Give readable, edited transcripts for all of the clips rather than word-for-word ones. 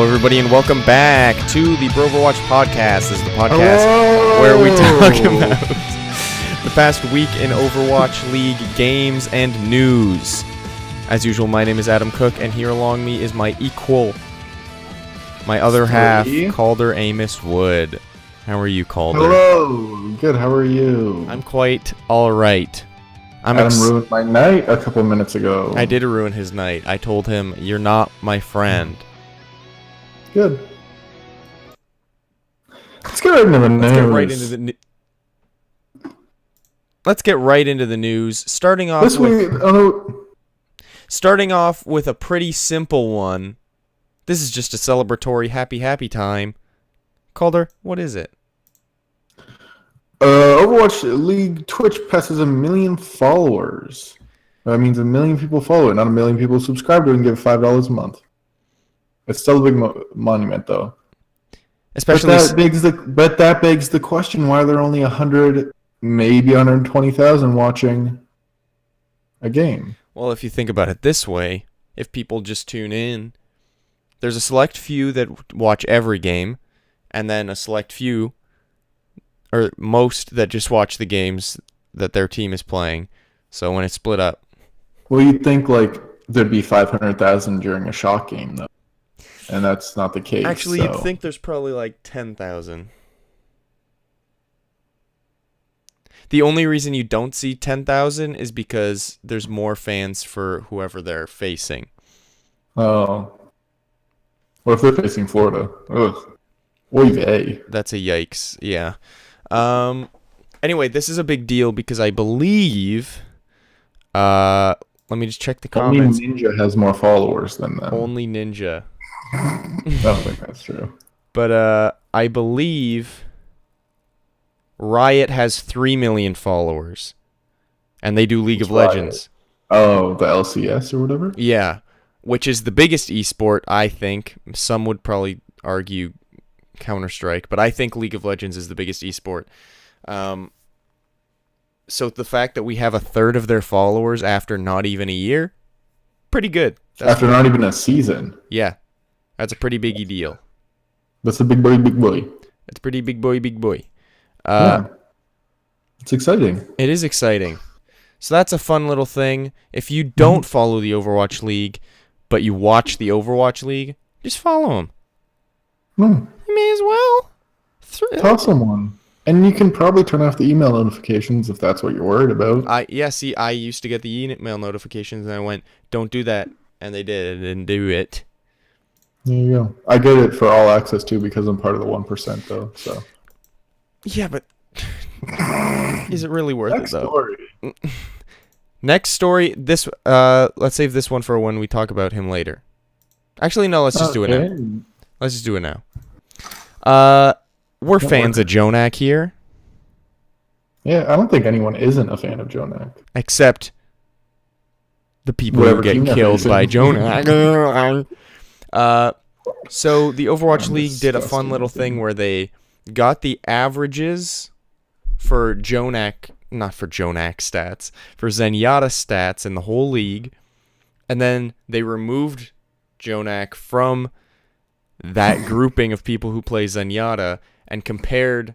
Hello, everybody, and welcome back to the Broverwatch podcast. This is the podcast where we talk about the past week in Overwatch League games and news. As usual, my name is Adam Cook, and here along me is my equal, my other half, Calder Amos Wood. How are you, Calder? Hello! Good, how are you? I'm quite alright. Adam ruined my night a couple minutes ago. I did ruin his night. I told him, "You're not my friend." Good. Let's get right into the news. Let's get right into the news. Starting off with a pretty simple one. This is just a celebratory happy time. Calder, what is it? Overwatch League Twitch passes 1 million followers. That means 1 million people follow it, not 1 million people subscribe to it and give $5 a month. It's still a big monument, though. Especially, but that begs the question: why are there only 100, maybe 120,000 watching a game? Well, if you think about it this way, if people just tune in, there's a select few that watch every game, and then a select few, or most, that just watch the games that their team is playing. So when it's split up, well, you'd think like there'd be 500,000 during a Shock game, though. And that's not the case. Actually, you'd think there's probably like 10,000. The only reason you don't see 10,000 is because there's more fans for whoever they're facing. Oh. What if they're facing Florida? Ugh. Oy vey. That's a yikes, yeah. Anyway, this is a big deal because I believe... let me just check the comments. Only Ninja has more followers than them. Only Ninja. I don't think that's true. But I believe Riot has 3 million followers, and they do League of Legends. Oh, the LCS or whatever? Yeah, which is the biggest esport, I think. Some would probably argue Counter-Strike, but I think League of Legends is the biggest esport. So the fact that we have 1/3 of their followers after not even a year, pretty good. After not even a season. Yeah. That's a pretty biggie deal. That's a big boy, big boy. That's pretty big boy, big boy. Yeah. It's exciting. It is exciting. So that's a fun little thing. If you don't follow the Overwatch League, but you watch the Overwatch League, just follow them. You may as well. Toss them one. And you can probably turn off the email notifications if that's what you're worried about. I used to get the email notifications, and I went, don't do that. And they did. I didn't do it. There you go. I get it for all access too because I'm part of the 1%, though. So. Yeah, but is it really worth it though? Story. Next story. This let's save this one for when we talk about him later. Actually, no. Let's just do it now. Let's just do it now. We're fans of Jonak here. Yeah, I don't think anyone isn't a fan of Jonak. Except the people who get killed by Jonak. So the Overwatch League did a fun little thing where they got the averages for Jonak, not for Jonak stats, for Zenyatta stats in the whole league, and then they removed Jonak from that grouping of people who play Zenyatta and compared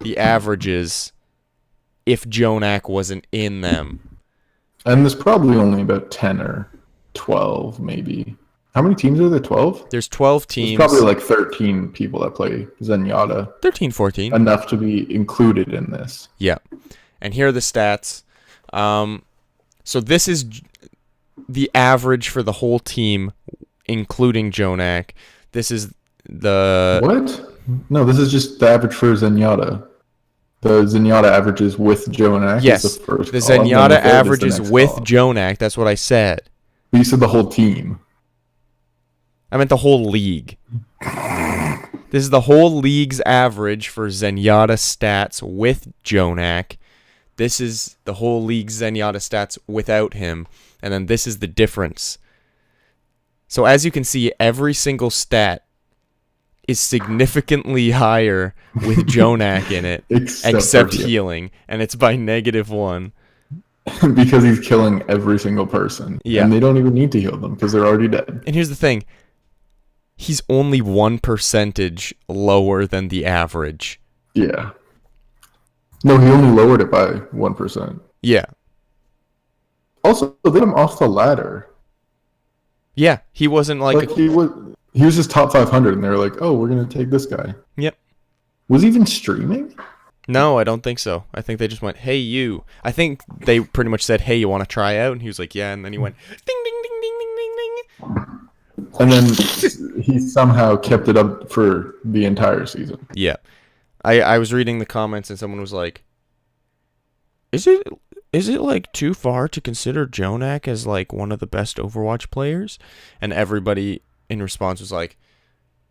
the averages if Jonak wasn't in them. And there's probably only about 10 or 12, maybe. How many teams are there? 12? There's 12 teams. There's probably like 13 people that play Zenyatta. 13, 14. Enough to be included in this. Yeah. And here are the stats. So this is the average for the whole team, including Jonak. This is the... What? No, this is just the average for Zenyatta. The Zenyatta averages with Jonak. Yes, is the first the column, Zenyatta the averages with column. Jonak. That's what I said. But you said the whole team. I meant the whole league. This is the whole league's average for Zenyatta stats with Jonak. This is the whole league's Zenyatta stats without him. And then this is the difference. So as you can see, every single stat is significantly higher with Jonak in it, except healing. And it's by -1. Because he's killing every single person. Yeah. And they don't even need to heal them because they're already dead. And here's the thing. he's only 1% lower than the average. Yeah. No, he only lowered it by 1%. Yeah. Also, they got him off the ladder. Yeah, he wasn't like he was just top 500, and they were like, "Oh, we're gonna take this guy." Yep. Was he even streaming? No, I don't think so. I think they just went, "Hey, you." I think they pretty much said, "Hey, you want to try out?" And he was like, "Yeah." And then he went, "Ding, ding, ding, ding, ding, ding, ding." And then he somehow kept it up for the entire season. Yeah. I was reading the comments and someone was like, Is it like too far to consider Jonak as like one of the best Overwatch players?" And everybody in response was like,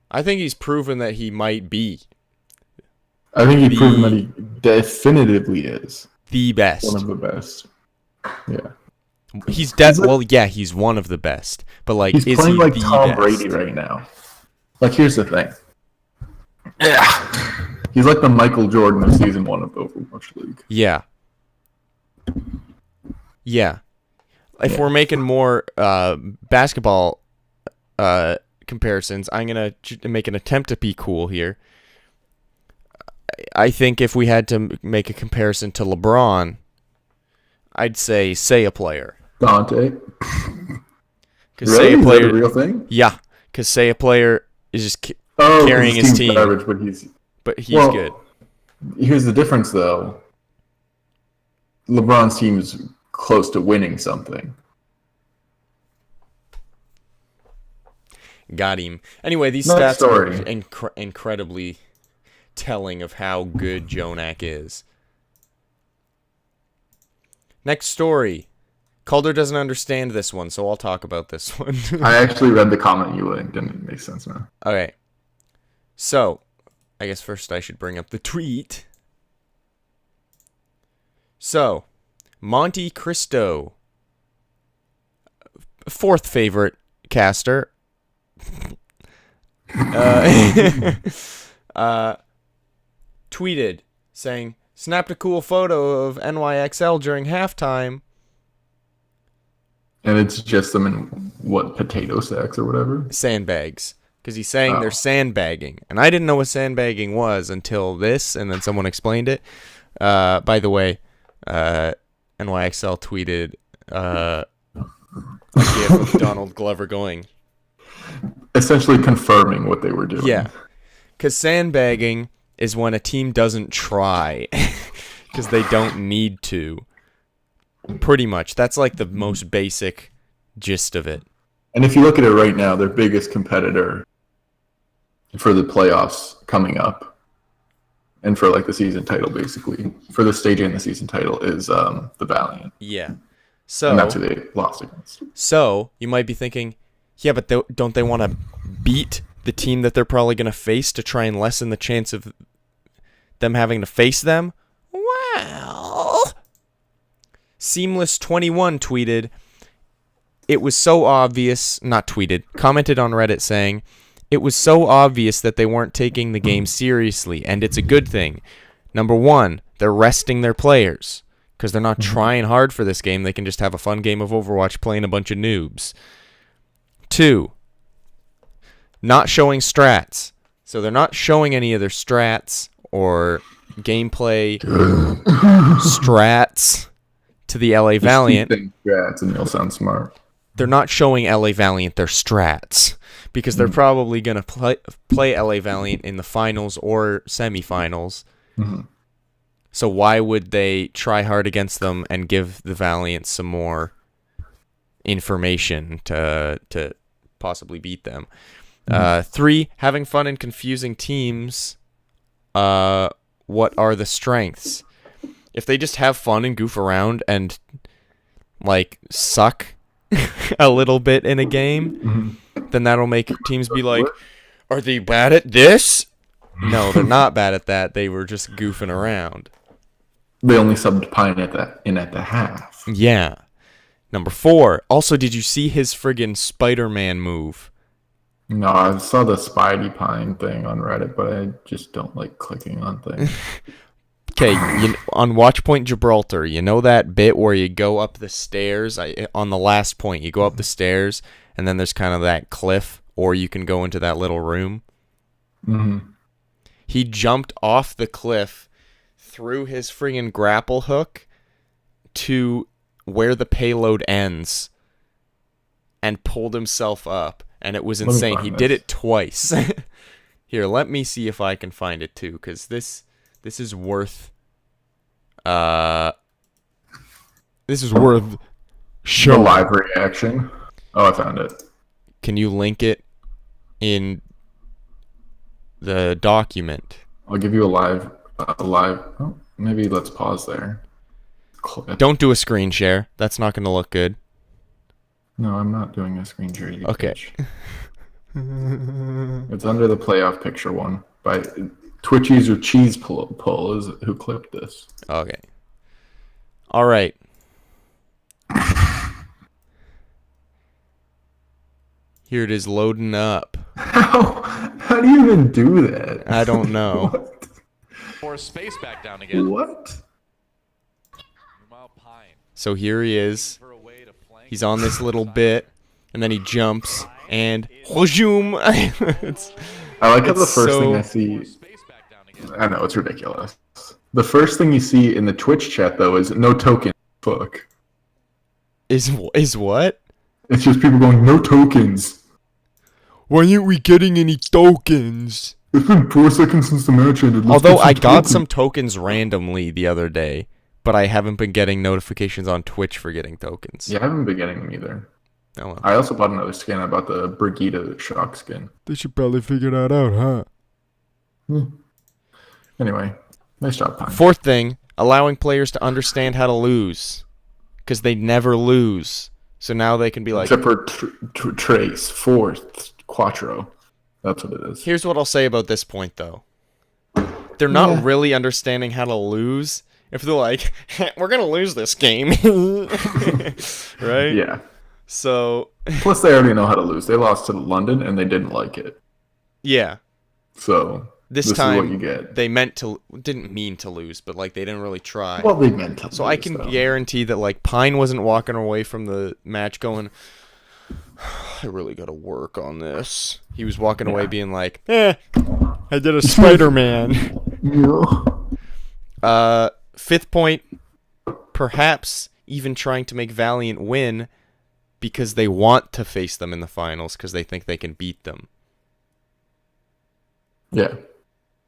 "I think he's proven that he might be." I think he's proven that he definitively is the best. One of the best. Yeah. He's he's one of the best. But like, he's is playing he like the Tom best? Brady right now. Like, here's the thing. Yeah. He's like the Michael Jordan of season 1 of Overwatch League. Yeah. Yeah. If we're making more basketball comparisons, I'm going to make an attempt to be cool here. I think if we had to make a comparison to LeBron, I'd say a player. Dante. Really? Is that a real thing? Yeah, because a player is just carrying his team. Garbage, but he's good. Here's the difference, though. LeBron's team is close to winning something. Got him. Anyway, these stats are incredibly telling of how good Jonak is. Next story. Calder doesn't understand this one, so I'll talk about this one. I actually read the comment you linked, and it makes sense now. Okay. So, I guess first I should bring up the tweet. So, Monte Cristo, fourth favorite caster, tweeted saying, "Snapped a cool photo of NYXL during halftime." And it's just them in, potato sacks or whatever? Sandbags. Because he's saying they're sandbagging. And I didn't know what sandbagging was until this, and then someone explained it. By the way, NYXL tweeted a gif of Donald Glover going. Essentially confirming what they were doing. Yeah. Because sandbagging is when a team doesn't try. Because they don't need to. Pretty much. That's like the most basic gist of it. And if you look at it right now, their biggest competitor for the playoffs coming up, and for like the season title, basically, for the stage and the season title, is the Valiant. Yeah. So, and that's who they lost against. So, you might be thinking, yeah, but don't they want to beat the team that they're probably going to face to try and lessen the chance of them having to face them? Well, Seamless21 tweeted, "It was so obvious," not tweeted, commented on Reddit saying, "It was so obvious that they weren't taking the game seriously, and it's a good thing. Number one, they're resting their players, because they're not trying hard for this game. They can just have a fun game of Overwatch playing a bunch of noobs. Two, not showing strats. So they're not showing any of their strats or gameplay strats to the LA Valiant. Strats and you'll sound smart. They're not showing LA Valiant their strats because they're probably going to play LA Valiant in the finals or semifinals. Mm-hmm. So why would they try hard against them and give the Valiant some more information to possibly beat them? Three, having fun and confusing teams. What are the strengths? If they just have fun and goof around and like suck a little bit in a game, then that'll make teams be like, are they bad at this? No, they're not bad at that. They were just goofing around. They only subbed Pine at the half. Yeah. Number four. Also, did you see his friggin' Spider-Man move? No, I saw the Spidey Pine thing on Reddit, but I just don't like clicking on things. Okay, on Watchpoint Gibraltar, you know that bit where you go up the stairs? On the last point, you go up the stairs, and then there's kind of that cliff or you can go into that little room. Mm-hmm. He jumped off the cliff, threw his friggin' grapple hook to where the payload ends, and pulled himself up. And it was insane. He did it twice. Here, let me see if I can find it too, because this is worth... this is worth showing. The live reaction. Oh, I found it. Can you link it in the document? I'll give you a live. Oh, maybe let's pause there. Don't do a screen share. That's not going to look good. No, I'm not doing a screen share. Okay. It's under the playoff picture one by Twitchies or Cheese Pull is who clipped this. Okay. All right. Here it is loading up. How do you even do that? I don't know. What? Or space back down again. What? So here he is. He's on this little bit, and then he jumps, and Hojum! I like how the first thing I see... I know, it's ridiculous. The first thing you see in the Twitch chat, though, is no token. Fuck. Is what? It's just people going, no tokens. Why aren't we getting any tokens? It's been 4 seconds since the match ended. Although I got some tokens randomly the other day, but I haven't been getting notifications on Twitch for getting tokens. Yeah, I haven't been getting them either. Oh, well. I also bought another skin. I bought the Brigitte shock skin. They should probably figure that out, huh? Anyway, nice job, Pine. Fourth thing, allowing players to understand how to lose. Because they never lose. So now they can be like... Except for Trace, fourth, Quattro. That's what it is. Here's what I'll say about this point, though. They're not really understanding how to lose. If they're like, we're going to lose this game. Right? Yeah. So... Plus, they already know how to lose. They lost to London, and they didn't like it. Yeah. So... This time, is what you get. They didn't mean to lose, but like they didn't really try. Well, they meant to lose. So I can guarantee that like Pine wasn't walking away from the match going, I really got to work on this. He was walking away being like, I did a Spider-Man. Fifth point, perhaps even trying to make Valiant win because they want to face them in the finals because they think they can beat them. Yeah.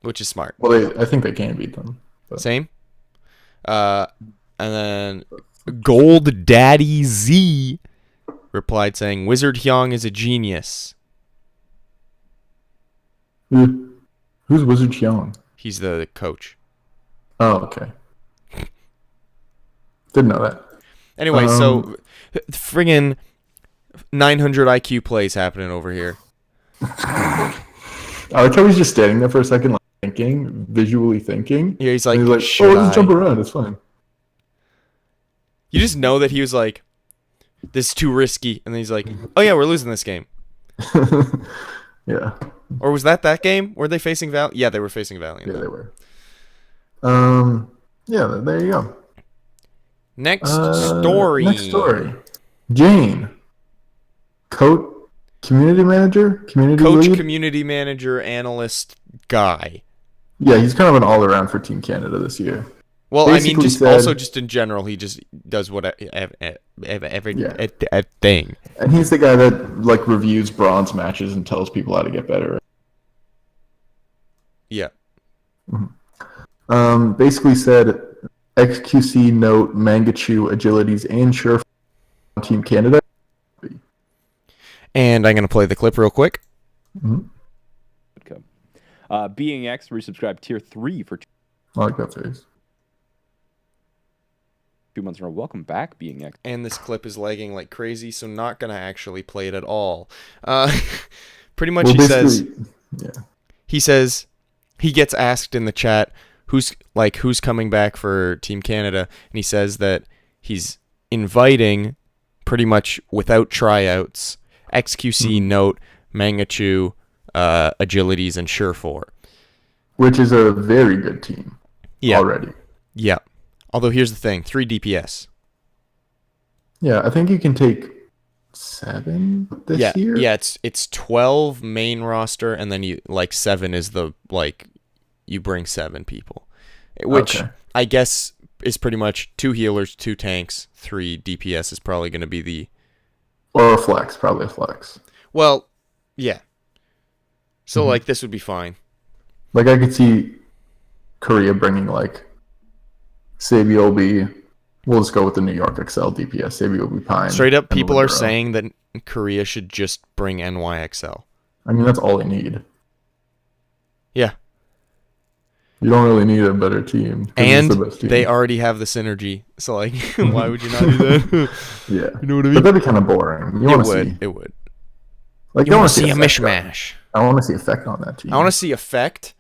Which is smart. Well, I think they can beat them. But. Same. And then Gold Daddy Z replied saying, Wizard Hyung is a genius. Who's Wizard Hyung? He's the coach. Oh, okay. Didn't know that. Anyway, so friggin' 900 IQ plays happening over here. I like how he's just standing there for a second, like, thinking, visually thinking. Yeah, he's like, oh, just jump around, it's fine. You just know that he was like, this is too risky. And then he's like, oh yeah, we're losing this game. Yeah. Or was that game? Were they facing Valiant? Yeah, they were facing Valiant. Yeah, they were. Yeah, there you go. Next story. Jane. Community manager? Coach, lead? Community manager, analyst, guy. Yeah, he's kind of an all-around for Team Canada this year. Well, basically just in general, he just does every thing. And he's the guy that like reviews bronze matches and tells people how to get better. Yeah. Mm-hmm. Basically said XQC note Mangachu agilities and Sure on Team Canada. And I'm going to play the clip real quick. Mm-hmm. Being X resubscribed tier 3 for I like that face. 2 months in a row. Welcome back, Being X. And this clip is lagging like crazy, so not going to actually play it at all. Pretty much he says, he gets asked in the chat, who's coming back for Team Canada? And he says that he's inviting, pretty much without tryouts, XQC note, Mangachu, agilities, and Surefour. Which is a very good team already. Yeah. Although here's the thing, 3 DPS. Yeah, I think you can take 7 this yeah, year? yeah. It's 12 main roster, and then you 7 is the you bring 7 people, which Okay. I guess is pretty much 2 healers, 2 tanks, 3 DPS is probably going to be the Or a flex, probably a flex. well, yeah. So Mhm. this would be fine. Like I could see Korea bringing like Sabiobi. We'll just go with the New York XL DPS. Sabiobi Pine. Straight up, and people are Libero. saying that Korea should just bring NYXL. I mean, that's all they need. Yeah. You don't really need a better team. 'cause And it's the best team. they already have the synergy. So, why would you not do that? Yeah. You know what I mean? But that'd be kind of boring. You want to see. It would. Like, You I want wanna to see a effect on- mishmash. I want to see effect on that team. I want to see effect.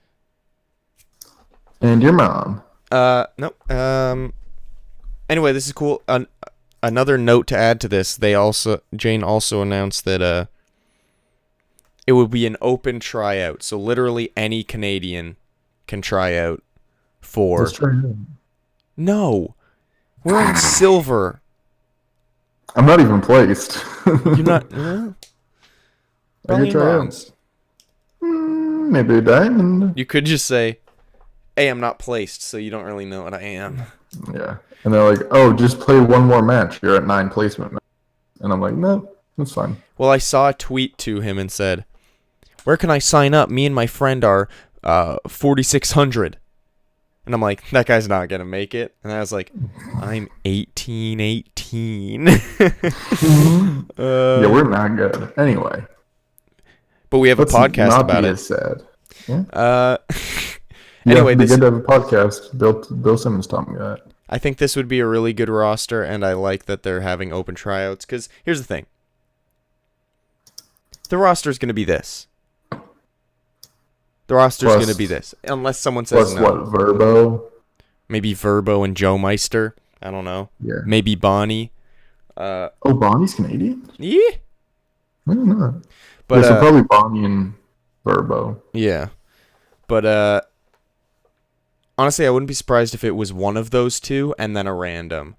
And your mom. No. Anyway, this is cool. Another note to add to this, Jane also announced that it would be an open tryout. So literally any Canadian can try out for. Let's try it. No, we're in silver. I'm not even placed. You're not. I Probably could try bronze. out. Maybe a diamond. You could just say, "Hey, I'm not placed, so you don't really know what I am." Yeah. And they're like, oh, just play one more match. You're at 9 placement. And I'm like, no, that's fine. Well, I saw a tweet to him and said, "Where can I sign up? Me and my friend are 4,600." And I'm like, that guy's not gonna make it. And I was like, I'm 18. Yeah, we're not good. Anyway. But we have a Let's podcast not about be it. as sad. Yeah. Anyway, this good to have a podcast. Bill Simmons taught me that. I think this would be a really good roster, and I like that they're having open tryouts. Because here's the thing: the roster's gonna be this. The roster's Plus- gonna be this, unless someone says Plus no. what, Verbo? Maybe Verbo and Joe Meister. I don't know. Yeah. Maybe Bonnie. Oh, Bonnie's Canadian? Yeah. I don't know. But Yeah, so probably Bonnie and Verbo. yeah. But honestly, I wouldn't be surprised if it was one of those two and then a random,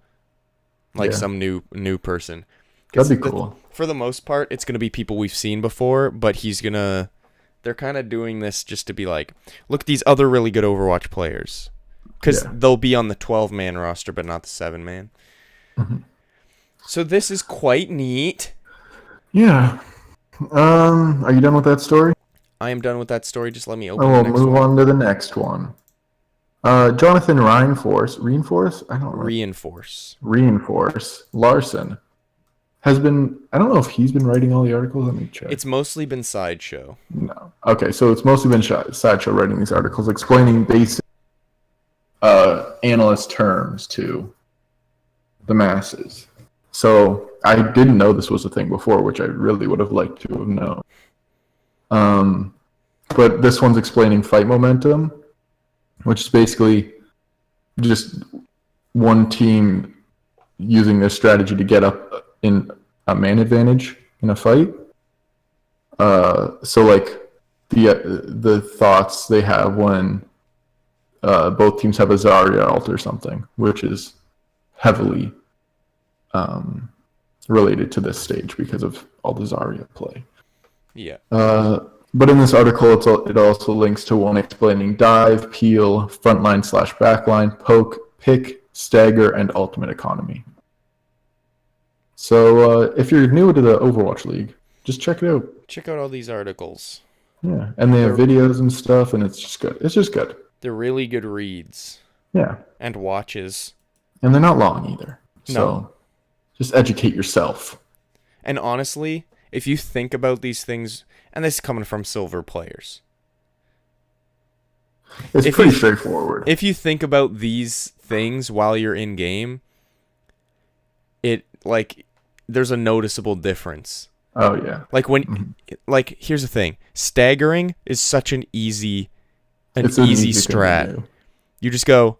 Yeah. some new person. 'Cause That'd be cool. For the most part, it's gonna be people we've seen before, but they're kind of doing this just to be like, look at these other really good Overwatch players, because Yeah. they'll be on the 12-man roster, but not the 7-man. Mm-hmm. So this is quite neat. Yeah. Are you done with that story? I am done with that story. Just let me open Oh, the we'll next move one. on to the next one. Jonathan Reinforce I don't know. Reinforce Larson has been. I don't know if he's been writing all the articles. Let me check. It's mostly been Sideshow. No. Okay, so it's mostly been Sideshow writing these articles explaining basic analyst terms to the masses. So I didn't know this was a thing before, which I really would have liked to have known. But this one's explaining fight momentum, which is basically just one team using their strategy to get up in a man advantage in a fight. So like the thoughts they have when both teams have a Zarya ult or something, which is heavily related to this stage because of all the Zarya play. Yeah. But in this article, it also links to one explaining dive, peel, frontline/backline, poke, pick, stagger, and ultimate economy. So if you're new to the Overwatch League, just check it out. Check out all these articles. Yeah, and they have videos and stuff, and it's just good. It's just good. They're really good reads Yeah, and watches. and they're not long either. So No. just educate yourself. And honestly, if you think about these things, and this is coming from silver players, It's If pretty you- straightforward. if you think about these things while you're in game, there's a noticeable difference. Oh yeah, Here's the thing: staggering is such an easy it's an easy thing to strat. do. You just go,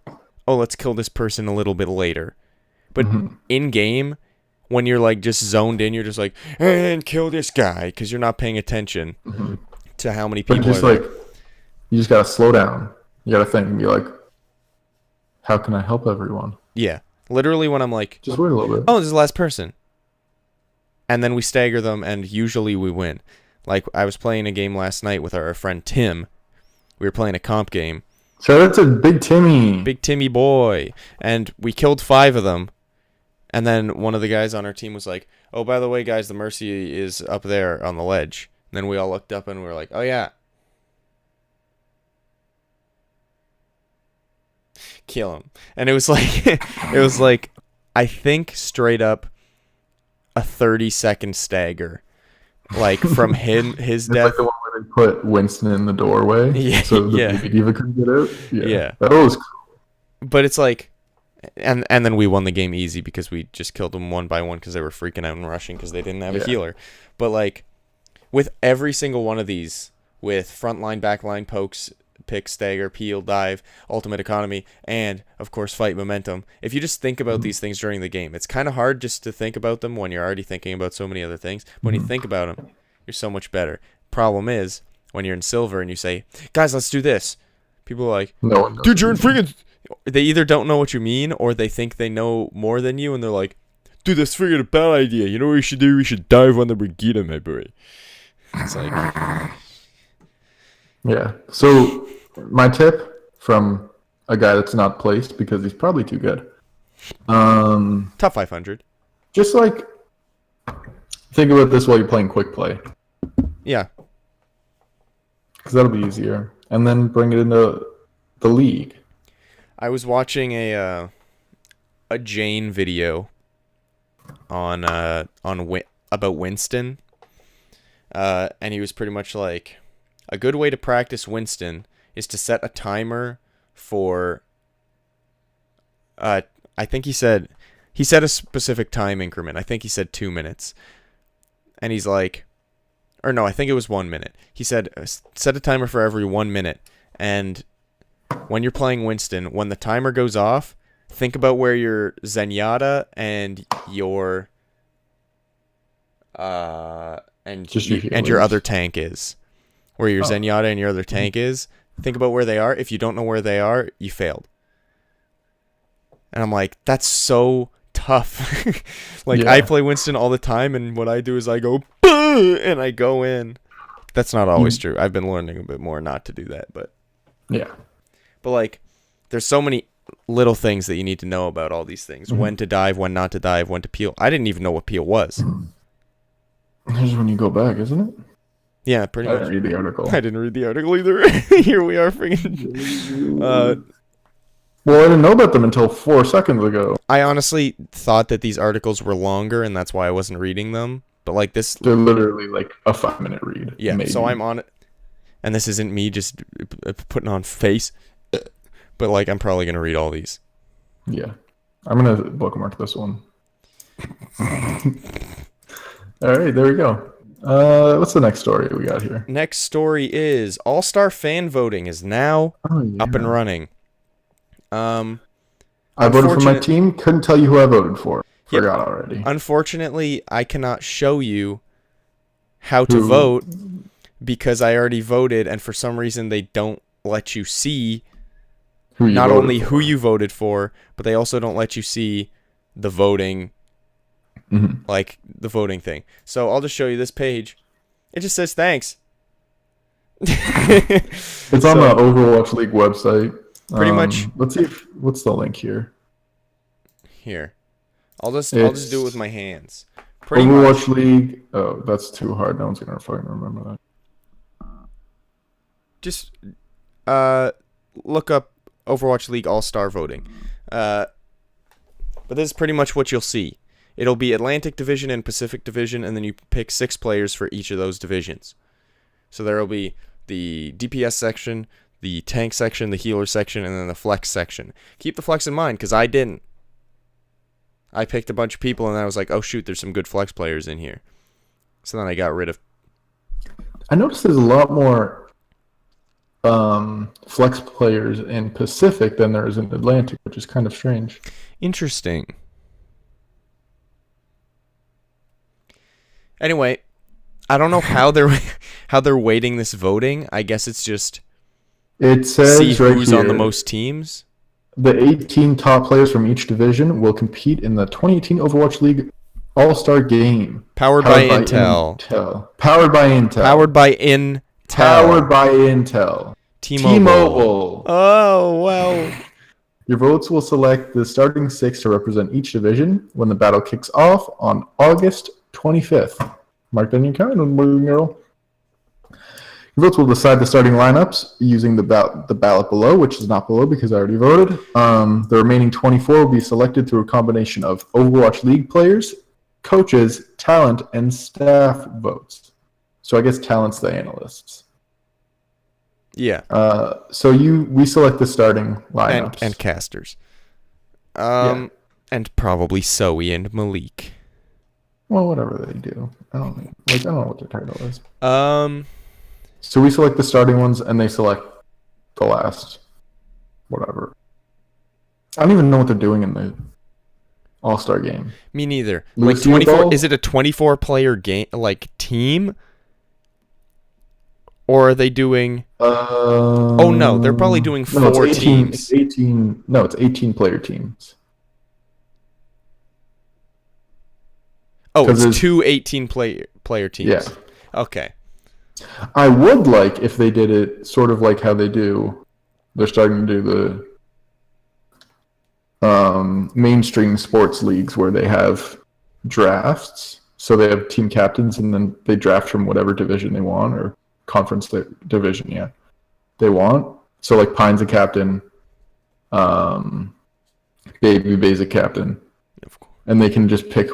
oh, let's kill this person a little bit later. But Mm-hmm. in game, when you're just zoned in, you're just like, and kill this guy, because you're not paying attention to how many But people just are there. you just gotta slow down. You gotta think and be like, how can I help everyone? Yeah. Literally when I'm like, Just wait a little bit. oh, this is the last person. and then we stagger them, and usually we win. Like, I was playing a game last night with our friend Tim. We were playing a comp game. Shout out to Big Timmy. Big Timmy boy. And we killed 5 of them. And then one of the guys on our team was like, oh, by the way, guys, the Mercy is up there on the ledge. And then we all looked up and we were like, oh, yeah. Kill him. And it was like, I think straight up a 30-second stagger. Like, from his It's death. like the one where they put Winston in the doorway. Yeah, So the yeah. diva couldn't get out. Yeah. That was cool. But it's like, and then we won the game easy because we just killed them one by one because they were freaking out and rushing because they didn't have a healer. But like, with every single one of these, with frontline, backline, pokes, pick, stagger, peel, dive, ultimate economy, and of course fight momentum, if you just think about these things during the game, it's kind of hard just to think about them when you're already thinking about so many other things. When you think about them, you're so much better. Problem is, when you're in silver and you say, guys, let's do this, people are like, No one knows. dude, you're in freaking... They either don't know what you mean, or they think they know more than you, and they're like, dude, that's freaking a bad idea. You know what we should do? We should dive on the Brigida, my boy. It's like... Yeah. So my tip from a guy that's not placed because he's probably too good. Top 500. Just like think about this while you're playing quick play, Yeah. because that'll be easier, and then bring it into the league. I was watching a Jane video on about Winston, and he was pretty much like, a good way to practice Winston is to set a timer for. I think he said a specific time increment. I think he said 2 minutes, and he's like, or no, I think it was 1 minute. He said set a timer for every 1 minute, and when you're playing Winston, when the timer goes off, think about where your Zenyatta and your and your other tank is. Where your Zenyatta and your other tank is. Think about where they are. If you don't know where they are, you failed. And I'm like, that's so tough. Like, I play Winston all the time, and what I do is I go, "Bah!" and I go in. That's not always true. I've been learning a bit more not to do that, but Yeah. But like, there's so many little things that you need to know about all these things. When to dive, when not to dive, when to peel. I didn't even know what peel was. Here's when you go back, isn't it? Yeah, pretty I much. didn't read the article. I didn't read the article either. Here we are, freaking. Well, I didn't know about them until 4 seconds ago. I honestly thought that these articles were longer, and that's why I wasn't reading them. But like this, They're literally like a 5-minute read. yeah. maybe. So I'm on it, and this isn't me just putting on face, but like I'm probably gonna read all these. Yeah. I'm going to bookmark this one. All right, there we go. What's the next story we got here? Next story is AllStar fan voting is now up and running. I voted for my team. Couldn't tell you who I voted for. Yep. Forgot already. Unfortunately, I cannot show you how to vote because I already voted, and for some reason they don't let you see Who you not voted only for. who you voted for, but they also don't let you see the voting, like the voting thing. So I'll just show you this page. It just says thanks. It's on the Overwatch League website. Pretty much. Let's see what's the link here. Here, I'll just do it with my hands. Pretty Overwatch much. League. Oh, that's too hard. No one's gonna fucking remember that. Just look up Overwatch League AllStar Voting. But this is pretty much what you'll see. It'll be Atlantic Division and Pacific Division, and then you pick 6 players for each of those divisions. So there will be the DPS section, the tank section, the healer section, and then the flex section. Keep the flex in mind, because I didn't. I picked a bunch of people, and I was like, oh shoot, there's some good flex players in here. So then I got rid of... I noticed there's a lot more flex players in Pacific than there is in Atlantic, which is kind of strange. Interesting. Anyway, I don't know how they're weighting this voting. I guess it's just It says see right who's here, on the most teams. The 18 top players from each division will compete in the 2018 Overwatch League All-Star Game. Powered by Intel. Powered by Intel. Powered by Intel. Powered by Intel. T-Mobile. Oh, well. Your votes will select the starting 6 to represent each division when the battle kicks off on August 25th. Mark down your calendar, boy and girl. Your votes will decide the starting lineups using the ballot below, which is not below because I already voted. The remaining 24 will be selected through a combination of Overwatch League players, coaches, talent, and staff votes. So I guess talent's the analysts. Yeah. So we select the starting lineups. And casters. Yeah. And probably Zoe and Malik. Well, whatever they do. I don't know what their title is. So we select the starting ones, and they select the last, whatever. I don't even know what they're doing in the All-Star Game. Me neither. Lucy Like 24. Ball? Is it a 24-player game, like team? Or are they doing? Oh no, they're probably doing 4 teams. It's 18. No, it's 18-player teams. Oh, it's 2 18-player teams. Yeah. Okay. I would like if they did it sort of like how they do. They're starting to do the mainstream sports leagues where they have drafts. So they have team captains, and then they draft from whatever division they want, or conference division, they want. So like Pine's a captain, Baby Bay's a captain, Of course. and they can just pick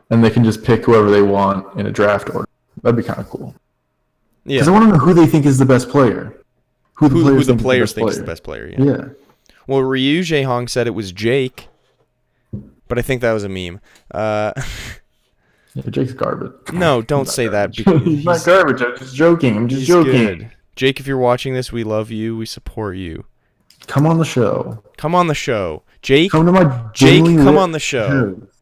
and they can just pick whoever they want in a draft order. That'd be kind of cool. Yeah. Because I want to know who they think is the best player. Who the players think is the best player. Yeah. Well, Ryu Jaehong said it was Jake, but I think that was a meme. Yeah, Jake's garbage. No, don't say that. He's not garbage. I'm just joking. He's good. Jake, if you're watching this, we love you. We support you. Come on the show. Come on the show. Jake, come on the show. House.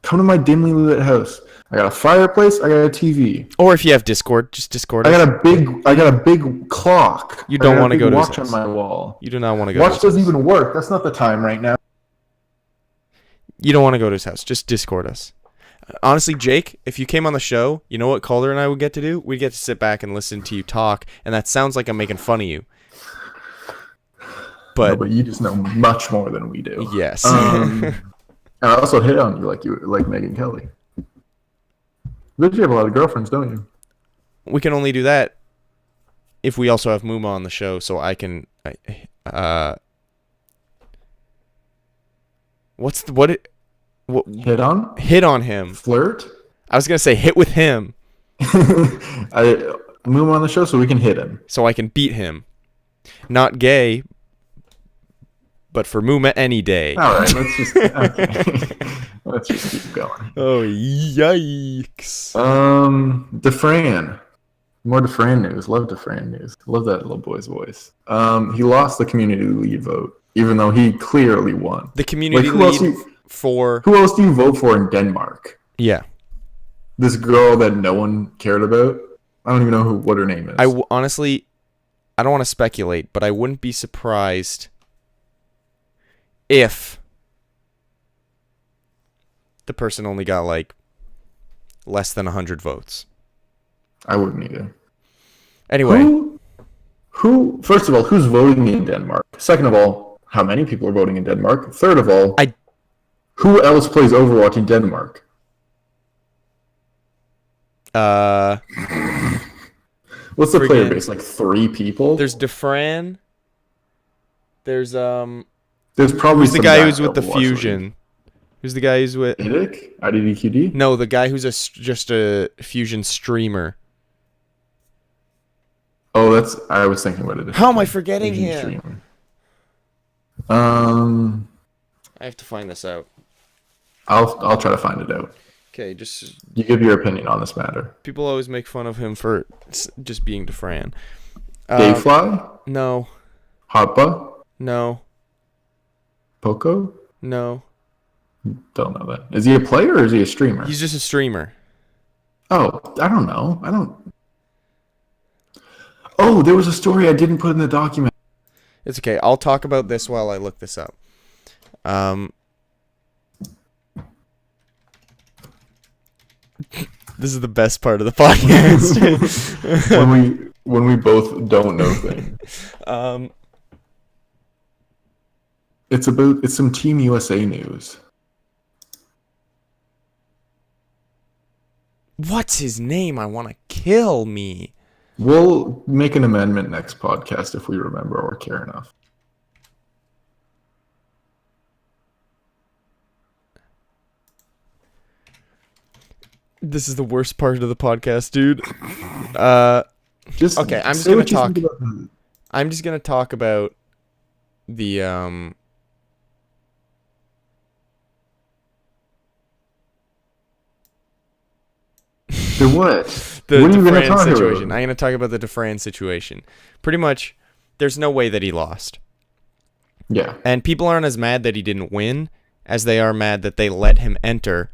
Come to my dimly lit house. I got a fireplace. I got a TV. Or if you have Discord, just Discord. I got a big clock. You don't want to go to his watch house. on my wall. You do not want to go. Watch doesn't even work. That's not the time right now. You don't want to go to his house. Just Discord us. Honestly, Jake, if you came on the show, you know what Calder and I would get to do? We'd get to sit back and listen to you talk, and that sounds like I'm making fun of you. But you just know much more than we do. Yes. And I also hit on you like Megan Kelly. But you have a lot of girlfriends, don't you? We can only do that if we also have Muma on the show, so I can. Hit on? Hit on him. Flirt? I was gonna say hit with him. Move on the show so we can hit him. So I can beat him. Not gay, but for Muma any day. All right, let's just keep going. Oh, yikes. Defran. More Defran news. Love Defran news. Love that little boy's voice. He lost the community lead vote, even though he clearly won. The community lead for... Who else do you vote for in Denmark? Yeah. This girl that no one cared about? I don't even know what her name is. Honestly, I don't want to speculate, but I wouldn't be surprised if the person only got, like, less than 100 votes. I wouldn't either. Anyway. Who? First of all, who's voting in Denmark? Second of all, how many people are voting in Denmark? Third of all, who else plays Overwatch in Denmark? What's the player base? Like 3 people? There's Defran. There's probably who's the guy who's with the Fusion? League. Who's the guy who's with Idic? IDDQD? No, the guy who's just a Fusion streamer. Oh, I was thinking about it. How am I forgetting him? I have to find this out. I'll try to find it out. Okay, just you give your opinion on this matter. People always make fun of him for just being Defran. Dayfly? No. Hotba? No. Poco? No. Don't know that. Is he a player or is he a streamer? He's just a streamer. Oh, I don't know. Oh, there was a story I didn't put in the document. It's okay. I'll talk about this while I look this up. This is the best part of the podcast. when we both don't know things. It's some Team USA news. What's his name? I want to kill me. We'll make an amendment next podcast if we remember or care enough. This is the worst part of the podcast, dude. Just okay, I'm just say gonna what you talk. think about that. I'm just gonna talk about the The what? the What are you gonna DeFran talk situation. about? I'm gonna talk about the DeFran situation. Pretty much, there's no way that he lost, Yeah. and people aren't as mad that he didn't win as they are mad that they let him enter.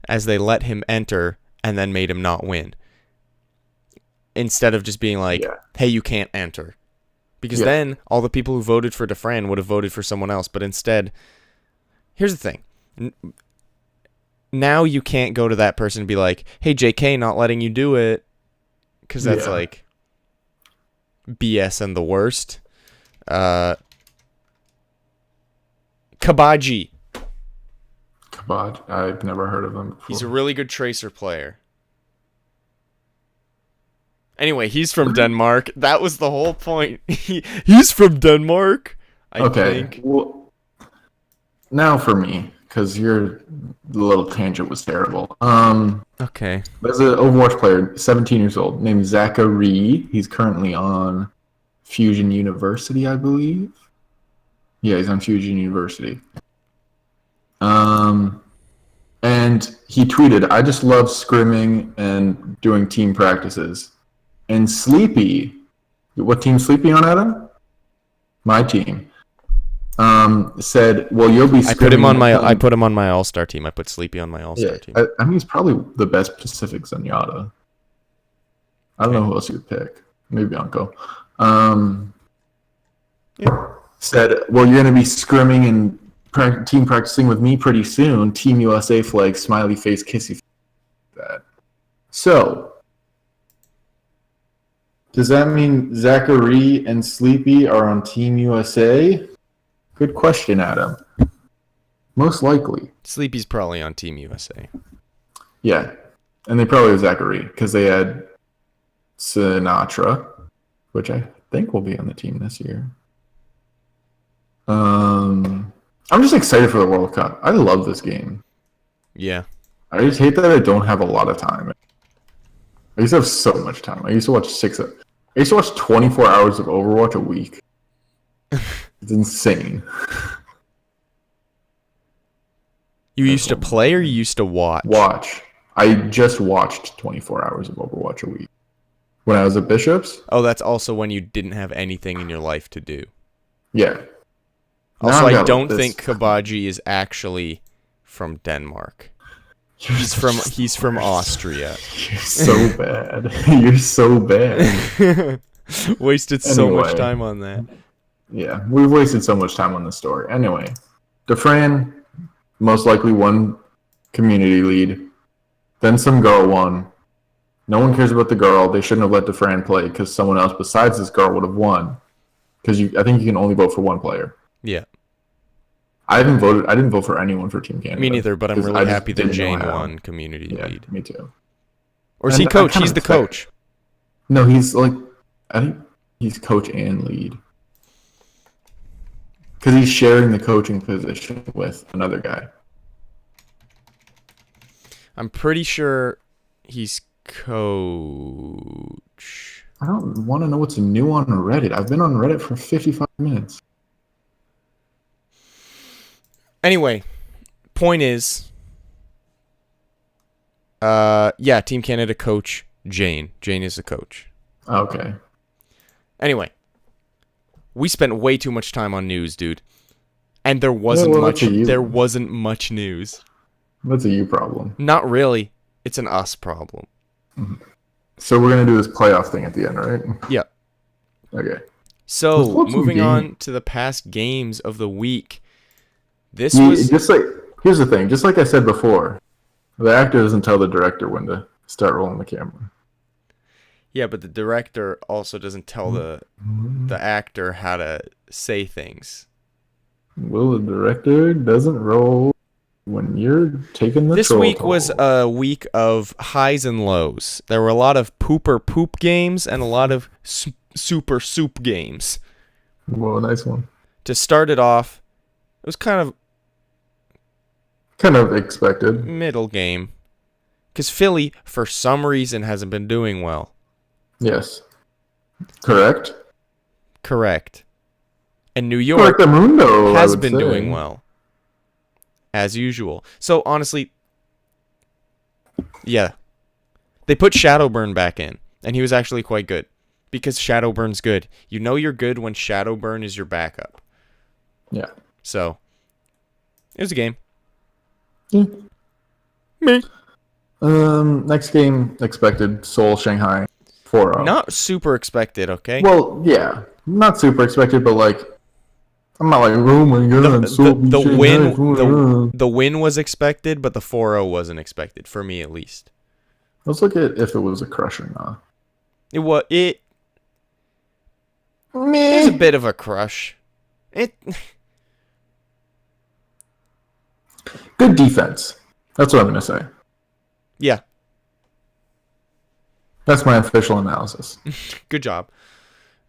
As they let him enter and then made him not win. Instead of just being like, Yeah. hey, you can't enter. Because Yeah. then all the people who voted for DeFran would have voted for someone else. But instead, here's the thing. Now you can't go to that person and be like, hey, JK, not letting you do it. Because that's Yeah. like BS and the worst. Kabaji. Kabad. I've never heard of him before. He's a really good tracer player. Anyway, he's from Denmark. That was the whole point. He's from Denmark, I think. Well, now for me, because your little tangent was terrible. Okay. There's an Overwatch player, 17 years old, named Zachary. He's currently on Fusion University, I believe. Yeah, he's on Fusion University. And he tweeted, I just love scrimming and doing team practices. And Sleepy, what team Sleepy on, Adam? My team. Said, well, you'll be. I put him on my AllStar team. I put Sleepy on my AllStar team. I mean, he's probably the best Pacific Zenyatta. I don't know who else you would pick. Maybe Uncle. Said, well, you're going to be scrimming and team practicing with me pretty soon. Team USA flag, smiley face, kissy face. That. So, does that mean Zachary and Sleepy are on Team USA? Good question, Adam. Most likely. Sleepy's probably on Team USA. Yeah. And they probably have Zachary because they had Sinatra, which I think will be on the team this year. I'm just excited for the World Cup. I love this game. Yeah. I just hate that I don't have a lot of time. I used to have so much time. I used to watch 24 hours of Overwatch a week. It's insane. You used to play or you used to watch? Watch. I just watched 24 hours of Overwatch a week. When I was at Bishop's? Oh, that's also when you didn't have anything in your life to do. Yeah. Also, I don't think Kabaji is actually from Denmark. He's from Austria. You're so bad. You're so bad. Wasted so much Anyway. time on that. Yeah, we've wasted so much time on this story. Anyway, DeFran most likely won community lead. Then some girl won. No one cares about the girl. They shouldn't have let DeFran play because someone else besides this girl would have won. Because I think you can only vote for one player. Yeah. I didn't vote for anyone for Team Canada. Me neither, but I'm 'cause I really just happy that didn't know Jane how. won community Yeah, lead. me too. Or is he And I coach? kinda He's the expect- coach. No, he's I think he's coach and lead. Because he's sharing the coaching position with another guy. I'm pretty sure he's coach. I don't want to know what's new on Reddit. I've been on Reddit for 55 minutes. Anyway, point is, yeah, Team Canada coach Jane. Jane is the coach. Okay. Anyway, we spent way too much time on news, dude, and there wasn't well, much. that's a you. There wasn't much news. That's a you problem. Not really. It's an us problem. So we're going to do this playoff thing at the end, right? Yeah. Okay. So Let's watch some moving games. on to the past games of the week. This Yeah, was here's the thing. Just like I said before, the actor doesn't tell the director when to Start rolling the camera. Yeah, but the director also doesn't tell the actor how to say things. Well, the director doesn't roll when you're taking the This troll week toll. was a week of highs and lows. There were a lot of pooper poop games and a lot of super soup games. Whoa, nice one. To start it off, it was kind Kind of expected. of middle game. Because Philly, for some reason, hasn't been doing well. Yes. Correct? Correct. And New York Mundo, has been doing well. As usual. So, honestly, yeah. They put Shadowburn back in, and he was actually quite good. Because Shadowburn's good. You know you're good when Shadowburn is your backup. Yeah. So, it was a game. Yeah. Me. Next game expected, Seoul, Shanghai, 4-0. Not super expected, okay? Well, yeah. Not super expected, but like, I'm not like, oh my god, Seoul beat Shanghai 4-0. The win was expected, but the 4-0 wasn't expected, for me at least. Let's look at if it was a crush or not. It was a bit of a crush. Good defense. That's what I'm going to say. Yeah, That's my official analysis. good job.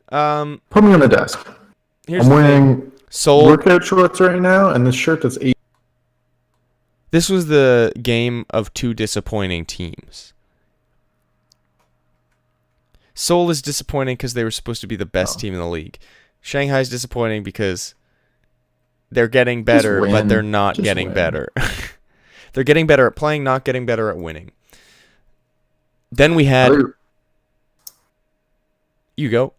Put me on the desk. Here's I'm the thing. wearing Seoul. workout shorts right now, and this shirt that's 8. This was the game of two disappointing teams. Seoul is disappointing because they were supposed to be the best team in the league. Shanghai's disappointing because they're getting better, win. but they're not Just getting win. better. They're getting better at playing, not getting better at winning. Then we had... You go.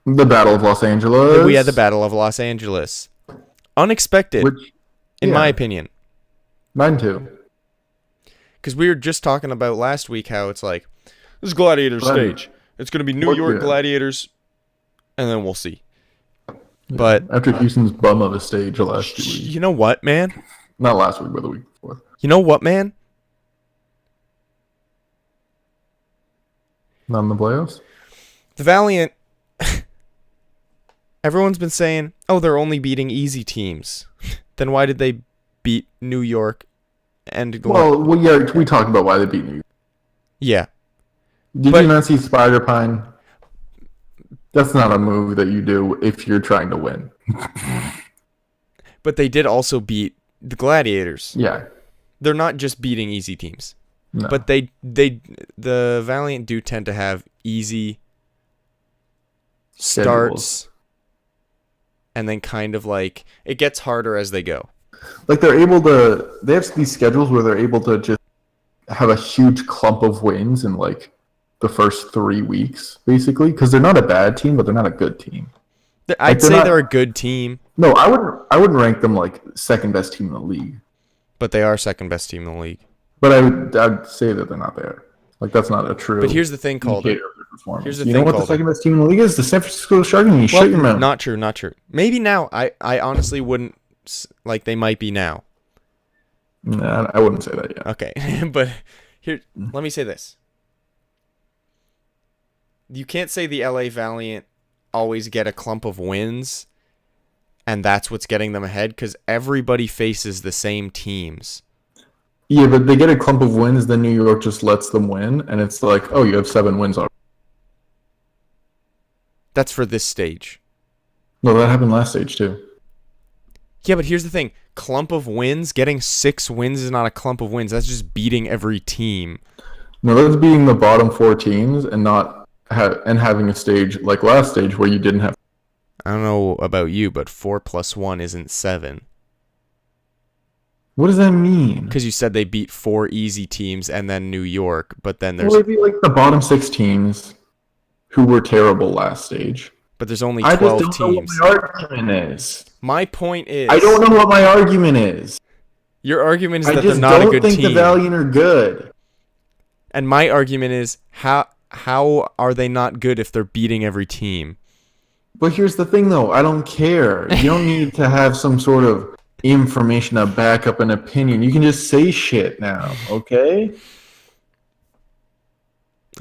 The Battle of Los Angeles. We had the Battle of Los Angeles. Unexpected, Which, in yeah, my opinion. Mine too. Because we were just talking about last week how it's like, this is Gladiator stage. It's going to be New Look York good. Gladiators, and then we'll see. But After Houston's bum of a stage last 2 weeks. you know what, man? Not last week, but the week before. You know what, man? Not in the playoffs? The Valiant, everyone's been saying, oh, they're only beating easy teams. Then why did they beat New York and Well, yeah, we talked about why they beat New York. Yeah. Did But- you not see Spider Pine? That's not a move that you do if you're trying to win. But they did also beat the Gladiators. Yeah. They're not just beating easy teams. No. But the Valiant do tend to have easy Schedules. starts, and then kind of like it gets harder as they go. Like they have these schedules where they're able to just have a huge clump of wins in like the first 3 weeks, basically, because they're not a bad team, but they're not a good team. I'd they're say not- they're a good team, No, I wouldn't rank them like second best team in the league, but they are second best team in the league. but I'd say that they're not there. Like that's not a true. But here's the thing, Calder. indicator of their performance. Here's the you thing, know what Calder. the second best team in the league is? The San Francisco Sharks. And you shut your mouth. Not true. Maybe now. I honestly wouldn't like they might be now. Nah, I wouldn't say that yet. Okay, but here, let me say this. You can't say the LA Valiant always get a clump of wins, and that's what's getting them ahead, because everybody faces the same teams. Yeah, but they get a clump of wins, then New York just lets them win, and it's like, oh, you have 7 wins already. That's for this stage. No, that happened last stage too. Yeah, but here's the thing. Clump of wins, getting 6 wins is not a clump of wins. That's just beating every team. No, that's being the bottom 4 teams and not having a stage like last stage where you didn't have. I don't know about you, but 4 + 1 isn't 7. What does that mean? Because you said they beat 4 easy teams and then New York, but then there's Well, it'd be like the bottom 6 teams who were terrible last stage. only I 12 just don't teams. know what my argument is. My point is, I don't know what my argument is. Your argument is I that they're just not a don't good think team. the Valiant are good. And my argument is how are they not good if they're beating every team? But here's the thing, though. I don't care. You don't need to have some sort of information to back up an opinion. You can just say shit now, okay?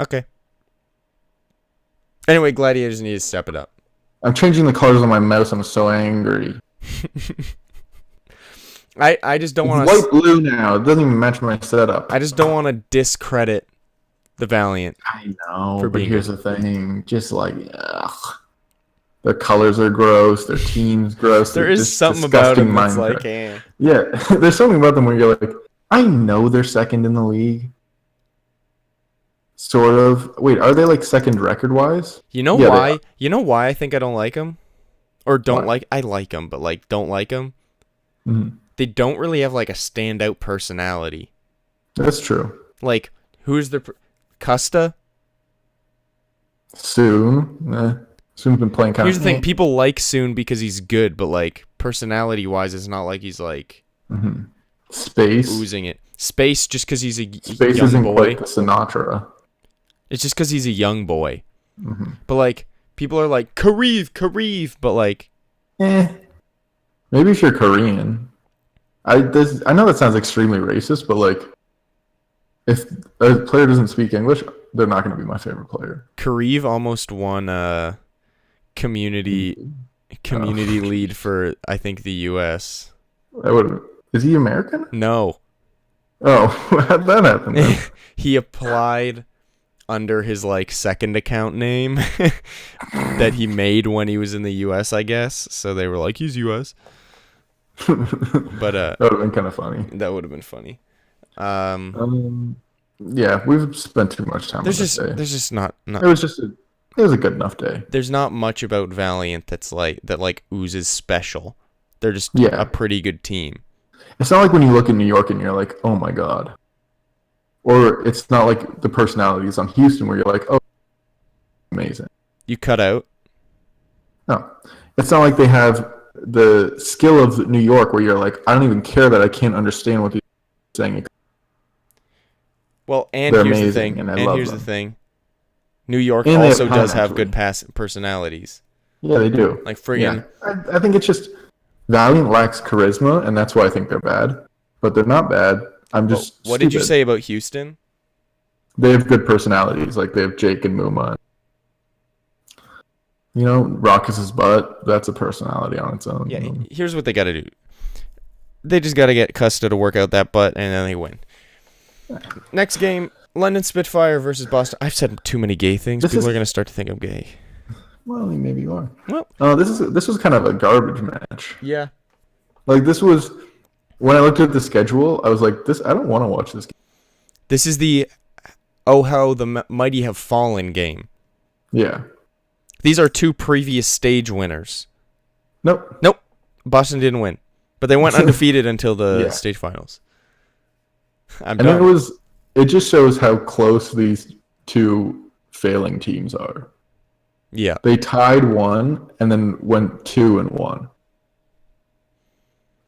Okay. Anyway, Gladiators need to step it up. I'm changing the colors on my mouse. I'm so angry. I just don't want It's to. light blue now. It doesn't even match my setup. I just don't want to discredit the Valiant. I know, For but being here's the thing. Just like, ugh. Their colors are gross. Their team's gross. There They're is just something about disgusting them that's Minecraft. like, eh. Yeah, there's something about them where you're like, I know they're second in the league. Sort of. Wait, are they like second record-wise? You know Yeah, they why? are. You know why I think I don't like them? Or don't Why? like... I like them, but like don't like them. Mhm. They don't really have like a standout personality. That's true. Like, who's the... Custa? Soon. Soon's been playing kind Here's of... the thing. People like Soon because he's good, but like personality-wise, it's not like he's like Space. oozing it. Space just because he's a Space young isn't boy. quite the Sinatra. It's just because he's a young boy. But like, people are like, Kareev, but like... Maybe if you're Korean. I know that sounds extremely racist, but like, if a player doesn't speak English, they're not going to be my favorite player. Kareev almost won community lead for, I think, the U.S. Is he American? No. Oh, how'd that happen then? He applied under his like second account name that he made when he was in the US, I guess. So they were like, he's US. But That would have been kind of funny. that would have been funny. Yeah, we've spent too much time on There's this day. just not It was a good enough day. there's not much about Valiant that oozes special. They're just Yeah. a pretty good team. It's not like when you look in New York and you're like, oh my god. Or it's not like the personalities on Houston where you're like, oh, amazing. You cut out. No. It's not like they have the skill of New York where you're like, I don't even care that I can't understand what they're saying. Well, and They're here's the amazing, thing. and I And love here's them. the thing. New York And they also have does talent, have good actually. personalities. Yeah, they do. Like friggin' Yeah. I think it's just Valiant lacks charisma, and that's why I think they're bad. But they're not bad. I'm just What did you stupid. say about Houston? They have good personalities. Like they have Jake and Muma. You know, Raucus's butt. That's a personality on its own. Yeah, here's what they got to do. They just got to get Custa to work out that butt, and then they win. Next game, London Spitfire versus Boston. I've said too many gay things. People are going to start to think I'm gay. Well, maybe you are. Well, this was kind of a garbage match. yeah. Like this was when I looked at the schedule, I was like, "This I don't want to watch this game." This is the Oh How the Mighty Have Fallen game. Yeah. These are two previous stage winners. Nope. Boston didn't win, but they went undefeated until the Yeah. stage finals. I'm And done. it just shows how close these two failing teams are. Yeah. They tied one and then went 2-1.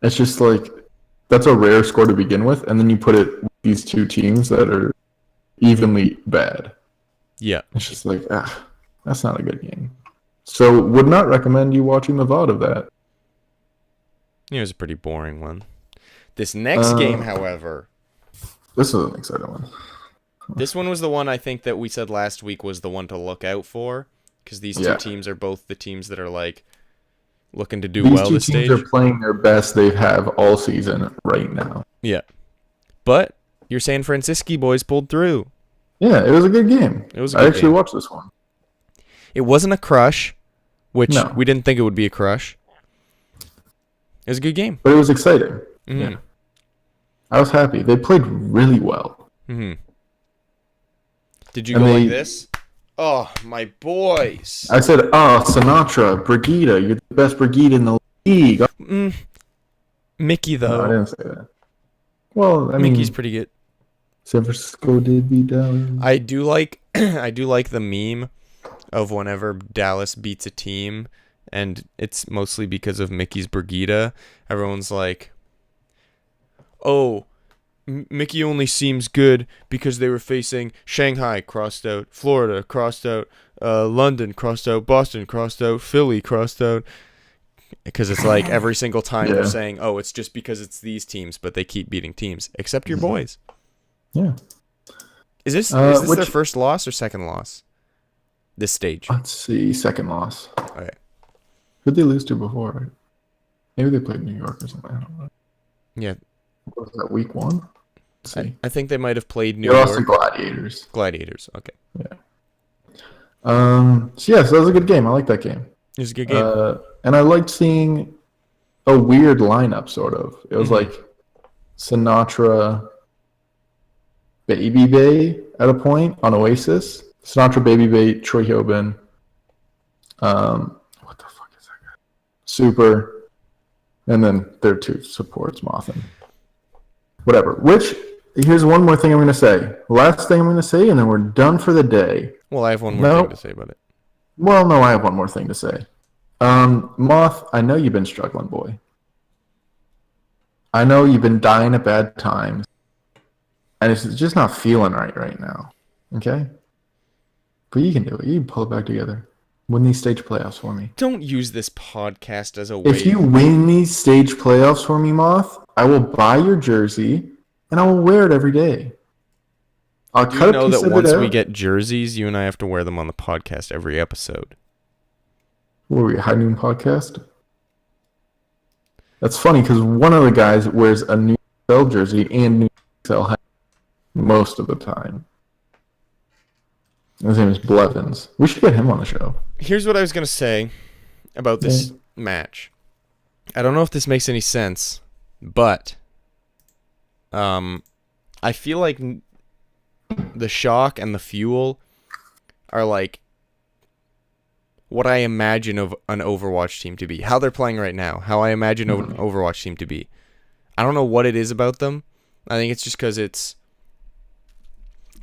It's just like that's a rare score to begin with, and then you put it with these two teams that are evenly bad. Yeah. It's just like, that's not a good game. So would not recommend you watching the VOD of that. It was a pretty boring one. This next game, however, This is an exciting one. this one was the one I think that we said last week was the one to look out for, because these two Yeah. teams are both the teams that are like looking to do These well two this teams stage. are playing their best they have all season right now. Yeah. But your San Francisco boys pulled through. Yeah, it was a good game. It was a I good actually game. watched this one. It wasn't a crush, which No. we didn't think it would be a crush. It was a good game. But it was exciting. Mm-hmm. Yeah. I was happy. They played really well. Mm-hmm. Did you And go they- like this? Oh, my boys. I said, Sinatra, Brigida, you're the best Brigida in the league. Mickey, No, I though. didn't say that. Well, I mean, Mickey's pretty good. San Francisco did beat Dallas. I do like the meme of whenever Dallas beats a team, and it's mostly because of Mickey's Brigida. Everyone's like, "Oh, Mickey only seems good because they were facing Shanghai crossed out, Florida crossed out, London crossed out, Boston crossed out, Philly crossed out." Because it's like every single time they're Yeah. saying, "Oh, it's just because it's these teams," but they keep beating teams, except your boys. Yeah. Is this their Which- first loss or second loss? This stage. Let's see, second loss. Okay. Who'd they lose to before? Maybe they played New York or something. I don't know. Yeah. What was that, week 1? Let's see. I think they might have played New They lost to York Gladiators. Gladiators. Okay. So that was a good game. I like that game. It was a good game. And I liked seeing a weird lineup, sort of. It was like Sinatra, Baby Bay at a point on Oasis. Sinatra, Baby Bay, Troy Hoban. What the fuck is that guy? Super. And then their 2 supports, Moth and whatever. Here's one more thing I'm going to say. Last thing I'm going to say, and then we're done for the day. Well, I have one more thing to say about it. Well, no, I have one more thing to say. Moth, I know you've been struggling, boy. I know you've been dying at bad times. And it's just not feeling right now. Okay? But you can do it. You can pull it back together. Win these stage playoffs for me. Don't use this podcast as a way. If you win these stage playoffs for me, Moth, I will buy your jersey and I will wear it every day. I'll Do cut you a know piece that of once it out. we get jerseys, you and I have to wear them on the podcast every episode? What are we, a High Noon podcast? That's funny because one of the guys wears a new NYXL jersey and new NYXL hat most of the time. His name is Blevins. We should get him on the show. Here's what I was going to say about this match. I don't know if this makes any sense, but I feel like the shock and the fuel are like what I imagine of an Overwatch team to be. How they're playing right now. How I imagine an Overwatch team to be. I don't know what it is about them. I think it's just because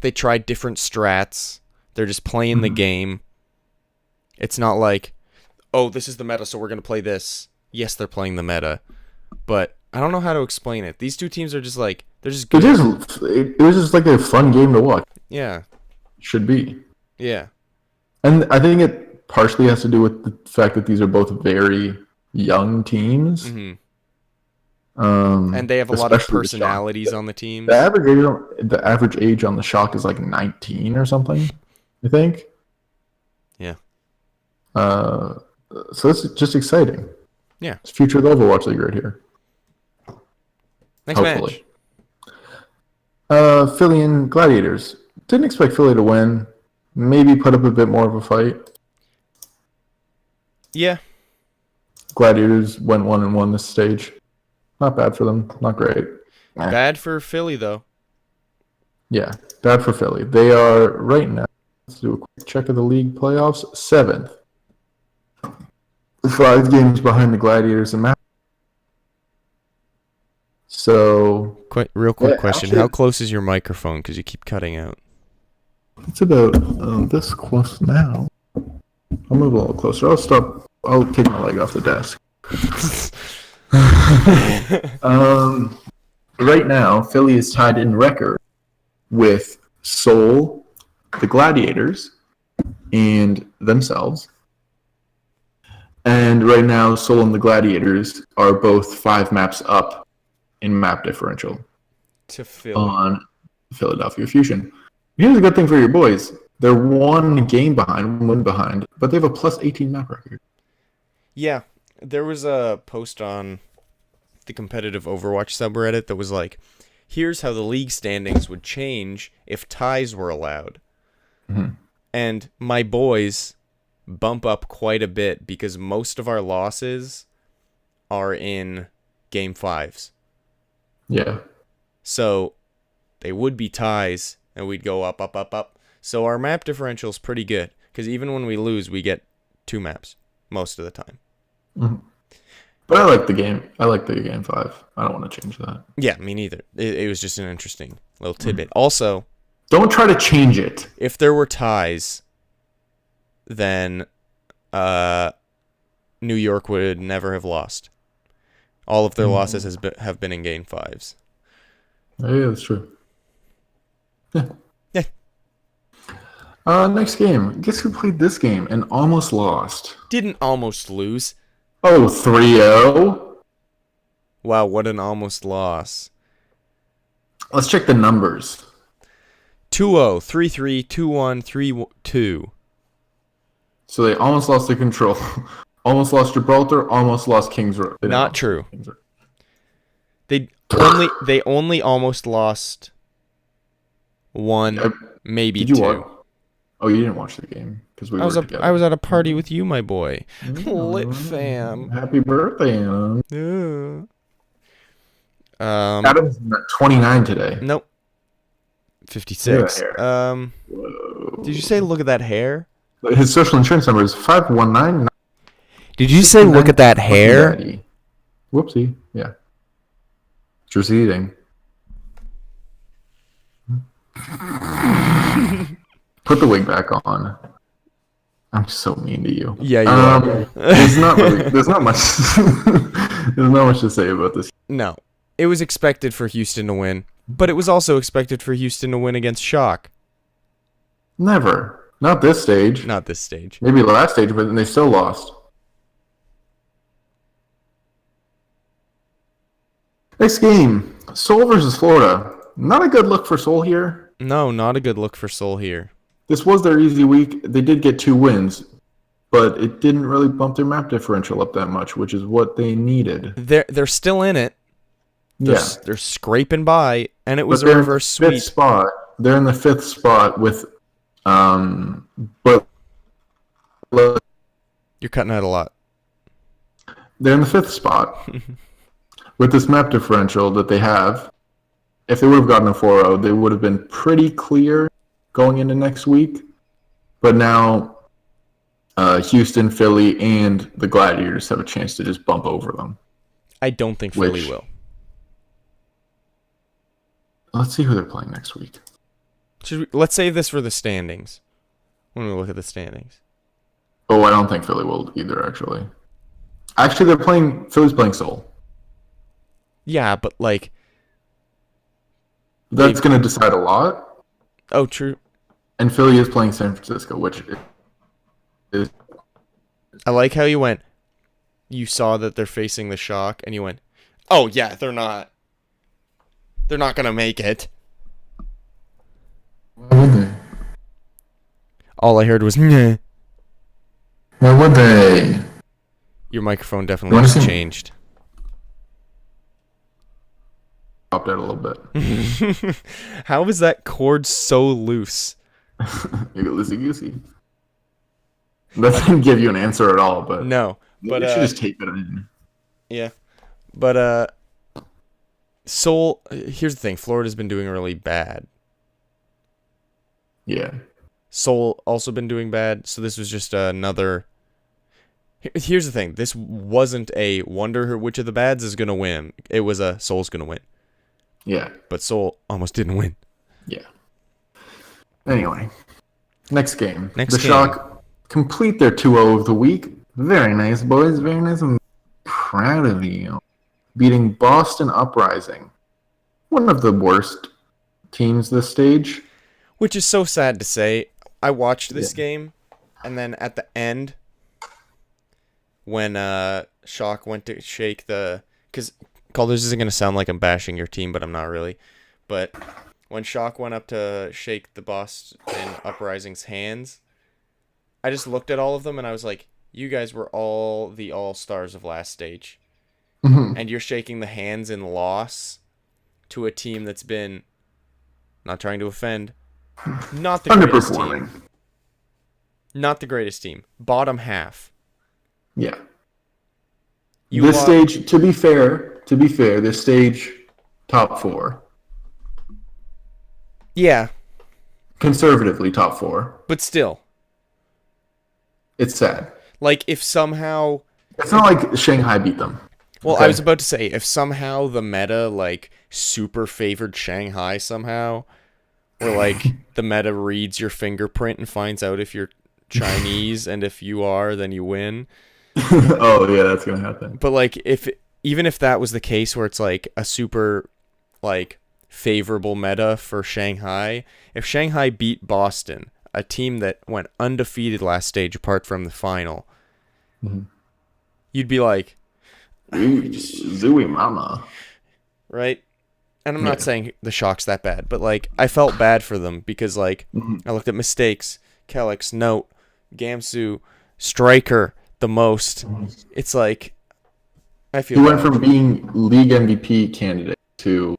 they tried different strats. They're just playing the game. It's not like, oh, this is the meta, so we're going to play this. Yes, they're playing the meta. But I don't know how to explain it. These two teams are just like, they're just good. It was just like a fun game to watch. Yeah. Should be. Yeah. And I think it partially has to do with the fact that these are both very young teams. Mm-hmm. And they have a lot of personalities on the team. The average age on the Shock is like 19 or something, I think. Yeah. So it's just exciting. Yeah. It's future of the Overwatch League right here. Next Hopefully. match. Philly and Gladiators. Didn't expect Philly to win. Maybe put up a bit more of a fight. Yeah. Gladiators went 1-1 this stage. Not bad for them. Not great. Bad for Philly, though. Yeah, bad for Philly. They are right now. Let's do a quick check of the league playoffs. 7th. 5 games behind the Gladiators and Matt. So Real quick Yeah, question. actually- How close is your microphone? Because you keep cutting out. it's about this close now. I'll move a little closer. I'll take my leg off the desk. Right now, Philly is tied in record with Seoul, the Gladiators, and themselves. And right now, Seoul and the Gladiators are both 5 maps up in map differential To Philly. on Philadelphia Fusion. Here's a good thing for your boys. They're 1 game behind, 1 win behind, but they have a plus 18 map record. Yeah. There was a post on the competitive Overwatch subreddit that was like, here's how the league standings would change if ties were allowed. Mm-hmm. And my boys bump up quite a bit because most of our losses are in game 5s. Yeah. So they would be ties and we'd go up, up, up, up. So our map differential is pretty good because even when we lose, we get 2 maps most of the time. Mm-hmm. But I like the game. I like the game 5. I don't want to change that. Yeah, me neither. It was just an interesting little tidbit. Also, Don't try to change it. if there were ties, then New York would never have lost. All of their losses have been in game 5s. Yeah, that's true. Yeah. Yeah. Next game. Guess who played this game and almost lost? Didn't almost lose. Oh, 3-0? Wow, what an almost loss. Let's check the numbers. 2-0, 3-3, 2-1, 3-2. So they almost lost the control. Almost lost Gibraltar. Almost lost Kings Road. Not true. They only almost lost one, maybe Did you two. watch? Oh, you didn't watch the game because we were together. I was at a party with you, my boy. Lit fam. Happy birthday, Adam. Yeah. Adam's 29 today. Nope. 56. Look at that Did you say look at that hair? His social insurance number is 519. Did you say look at that hair? Whoopsie. Yeah. Just eating. Put the wig back on. I'm so mean to you. Yeah, you are. There's not much. There's not much to say about this. No. It was expected for Houston to win, but it was also expected for Houston to win against Shock. Never. Not this stage. Not this stage. Maybe the last stage, but then they still lost. Next game, Seoul versus Florida. Not a good look for Seoul here. No, not a good look for Seoul here. This was their easy week. They did get 2 wins, but it didn't really bump their map differential up that much, which is what they needed. They're still in it. They're scraping by, and it was a reverse sweep. Fifth spot. They're in the 5th spot with, but You're cutting out a lot. they're in the 5th spot with this map differential that they have. If they would have gotten a 4-0, they would have been pretty clear going into next week. But now Houston, Philly, and the Gladiators have a chance to just bump over them. I don't think Philly will. Let's see who they're playing next week. Let's save this for the standings. When we look at the standings. Oh, I don't think Philly will either, actually. Actually, Philly's playing Seoul. Yeah, but like... That's going to decide a lot. Oh, true. And Philly is playing San Francisco, which is... I like how you went, you saw that they're facing the Shock, and you went, oh, yeah, they're not going to make it. Why would they? All I heard was, nah. Why would they? Your microphone definitely has changed. Popped out a little bit. How is that cord so loose? You go loosey-goosey. That doesn't give you an answer at all, but... No, but... you should just tape it in. Yeah. But, Seoul... Here's the thing. Florida's been doing really bad. Yeah. Seoul also been doing bad, so this was just another... Here's the thing. This wasn't a wonder which of the bads is going to win. It was a Seoul's going to win. Yeah. But Seoul almost didn't win. Yeah. Anyway. Next game. The Shock complete their 2-0 of the week. Very nice, boys. Very nice. I'm proud of you. Beating Boston Uprising. One of the worst teams this stage. Which is so sad to say. I watched this game, and then at the end, when Shock went to shake the... Because Calder, this isn't going to sound like I'm bashing your team, but I'm not really. But when Shock went up to shake the Boston Uprising's hands, I just looked at all of them, and I was like, you guys were all the all-stars of last stage. Mm-hmm. And you're shaking the hands in loss to a team that's been, not trying to offend, not the greatest team. Not the greatest team. Bottom half. Yeah. This stage, to be fair, this stage, top 4. Yeah. Conservatively, top 4. But still. It's sad. Like, if somehow... It's not like Shanghai beat them. Well, Okay. I was about to say, if somehow the meta, like, super favored Shanghai somehow, or, like, the meta reads your fingerprint and finds out if you're Chinese, and if you are, then you win. Oh, yeah, that's going to happen. But, like, even if that was the case where it's, like, a super, like, favorable meta for Shanghai, if Shanghai beat Boston, a team that went undefeated last stage apart from the final, you'd be like... Zooey mama. Right? and I'm not saying the Shock's that bad, but like I felt bad for them because like I looked at mistakes, Kellex, Note, Gamsu, Striker the most. It's like I feel He went bad. from being league MVP candidate to,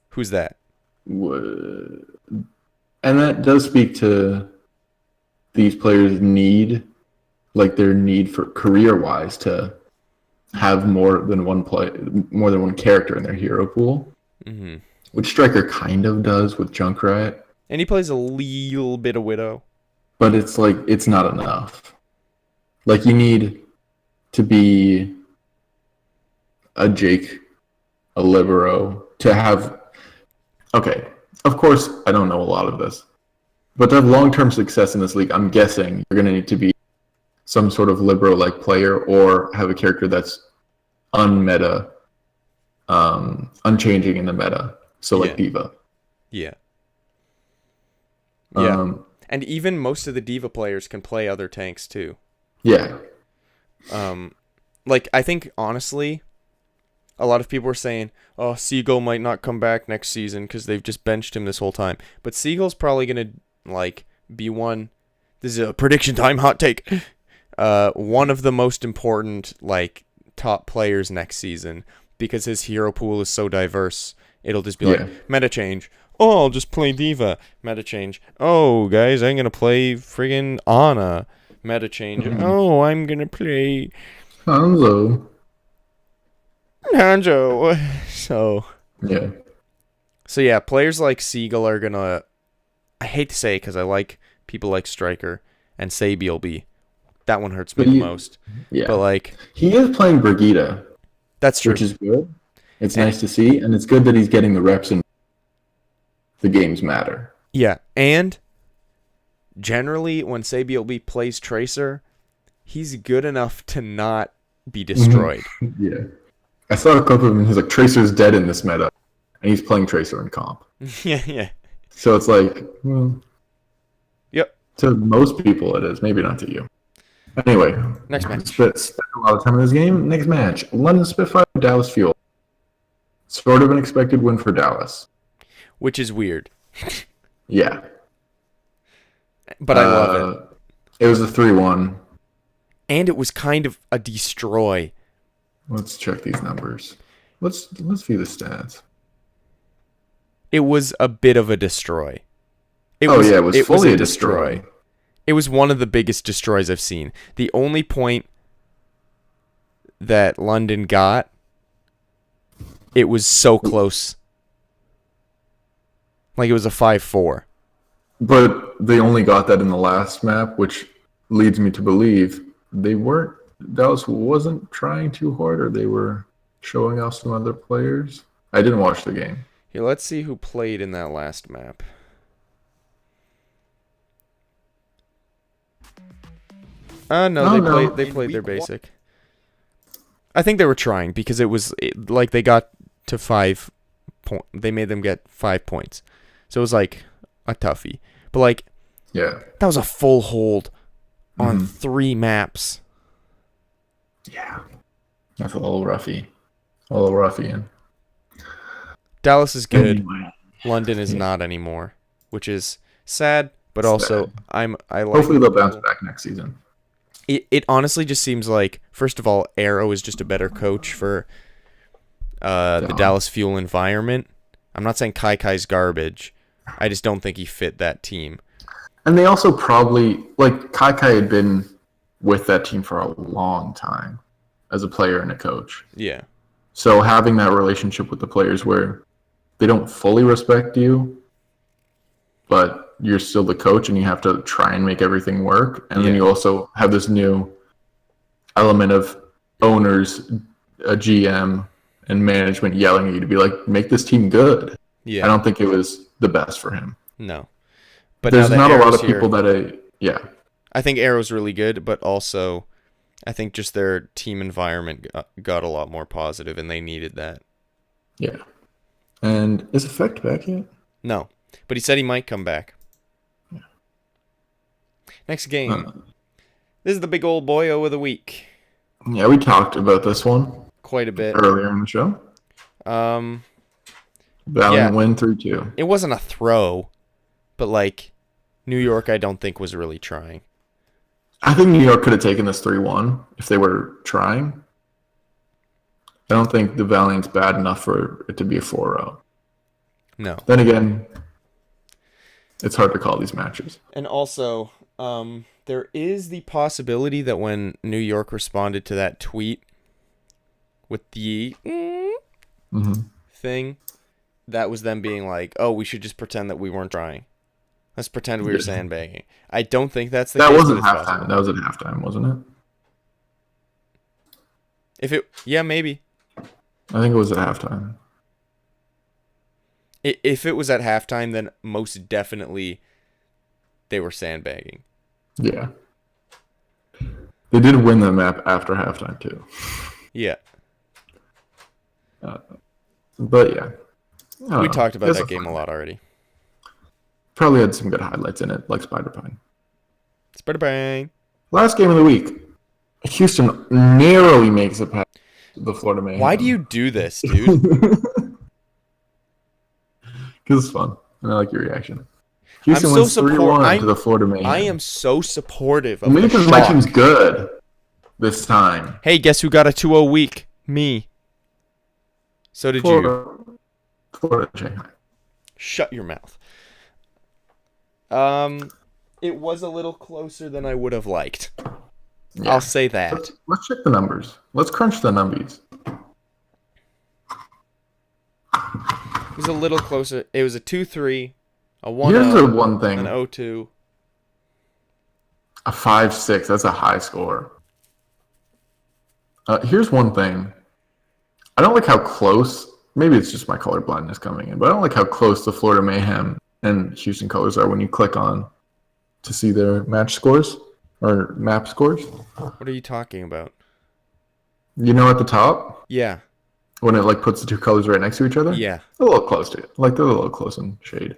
Who's that? and that does speak to these players' need, like their need for career-wise to have more than one character in their hero pool, which Striker kind of does with Junkrat. And he plays a little bit of Widow. But it's like, it's not enough. Like, you need to be a Jake, a Libero, to have... Okay, of course, I don't know a lot of this. But to have long-term success in this league, I'm guessing you're going to need to be some sort of Libero-like player or have a character that's unmeta, unchanging in the meta. So, like Diva. Yeah. Yeah. And even most of the Diva players can play other tanks too. Yeah. Like I think honestly, a lot of people are saying, "Oh, Seagull might not come back next season because they've just benched him this whole time." But Seagull's probably gonna like be one. This is a prediction time hot take. One of the most important like top players next season because his hero pool is so diverse. It'll just be like meta change. Oh, I'll just play Diva. Meta change. Oh, guys, I'm gonna play friggin' Ana. Meta change. Oh, I'm gonna play Hanzo. So yeah, players like Seagull are gonna. I hate to say it because I like people like Striker and Sabielby. That one hurts me the most. Yeah, but like he is playing Brigida. That's true, which is good. It's nice to see, and it's good that he's getting the reps and the games matter. Yeah, and generally when Sabielby plays Tracer, he's good enough to not be destroyed. Yeah. I saw a clip of him and he's like, Tracer's dead in this meta. And he's playing Tracer in comp. Yeah. So it's like, well, yep. To most people it is. Maybe not to you. Anyway. Next match. Spent a lot of time in this game. Next match. London Spitfire, Dallas Fuel. Sort of an expected win for Dallas. Which is weird. Yeah. But I love it. It was a 3-1. And it was kind of a destroy. Let's check these numbers. Let's view the stats. It was a bit of a destroy. It was fully a destroy. It was one of the biggest destroys I've seen. The only point that London got, it was so close. Like it was a 5-4. But they only got that in the last map, which leads me to believe Dallas wasn't trying too hard, or they were showing off some other players. I didn't watch the game. Here, let's see who played in that last map. They played their basic. I think they were trying because like they got to 5 points. They made them get 5 points. So it was like a toughie. But like, yeah, that was a full hold on 3 maps. Yeah, that's a little roughy. A little ruffian. Dallas is good. Anyway. London is not anymore, which is sad. But also, I like. Hopefully they'll bounce back next season. It honestly just seems like, first of all, Arrow is just a better coach for the Dallas Fuel environment. I'm not saying Kai's garbage. I just don't think he fit that team. And they also probably, like, Kai had been with that team for a long time as a player and a coach. Yeah. So having that relationship with the players where they don't fully respect you, but you're still the coach and you have to try and make everything work. And then you also have this new element of owners, a GM, and management yelling at you to be like, make this team good. Yeah. I don't think it was the best for him. No. But there's not a lot of people that I think Arrow's really good, but also I think just their team environment got a lot more positive, and they needed that. Yeah. And is Effect back yet? No. But he said he might come back. Yeah. Next game. This is the big old boyo of the week. Yeah, we talked about this one quite a bit earlier in the show. Valiant Yeah. win 3-2. It wasn't a throw, but like New York, I don't think was really trying. I think New York could have taken this 3-1 if they were trying. I don't think the Valiant's bad enough for it to be a 4-0. No. Then again, it's hard to call these matches. And also, there is the possibility that when New York responded to that tweet with the thing, that was them being like, "Oh, we should just pretend that we weren't trying. Let's pretend we were sandbagging." I don't think that's the That case. wasn't but it's halftime. possible. That was at halftime, wasn't it? Yeah, maybe. I think it was at halftime. If it was at halftime, then most definitely they were sandbagging. Yeah. They did win the map after halftime, too. Yeah. But yeah. I don't We know. talked about It's that a game fun a lot match. already. Probably had some good highlights in it, like Spider Pine. Spider bang. Last game of the week. Houston narrowly makes it past the Florida Mayhem. Why do you do this, dude? Because it's fun. And I like your reaction. I'm Houston so wins 3-1 to the I'm- Florida Mayhem. I am so supportive of Maybe the because my team's shock. good this time. Hey, guess who got a 2-0 week? Me. So did you. Florida Shanghai. Shut your mouth. It was a little closer than I would have liked. Yeah. I'll say that. Let's check the numbers. Let's crunch the numbies. It was a little closer. It was a 2-3, a Here's the 1-0, one thing. an 0-2. A 5-6. That's a high score. Here's one thing. I don't like how close. Maybe it's just my color blindness coming in, but I don't like how close the Florida Mayhem and Houston Colors are when you click on to see their match scores or map scores. What are you talking about? You know, at the top Yeah. when it like puts the two colors right next to each other. Yeah. A little close to it. Like they're a little close in shade.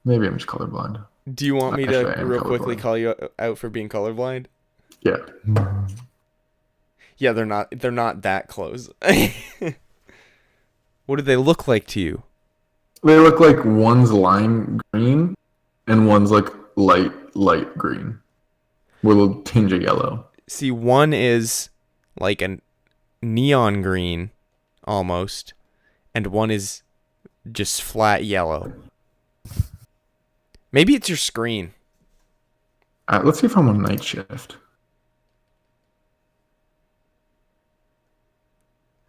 Maybe I'm just colorblind. Do you want me Actually, I to am real quickly colorblind. call you out for being colorblind? Yeah. Yeah, they're not that close. What do they look like to you? They look like one's lime green and one's like light green with a little tinge of yellow. See, one is like a neon green almost, and one is just flat yellow. Maybe it's your screen. Let's see if I'm on night shift.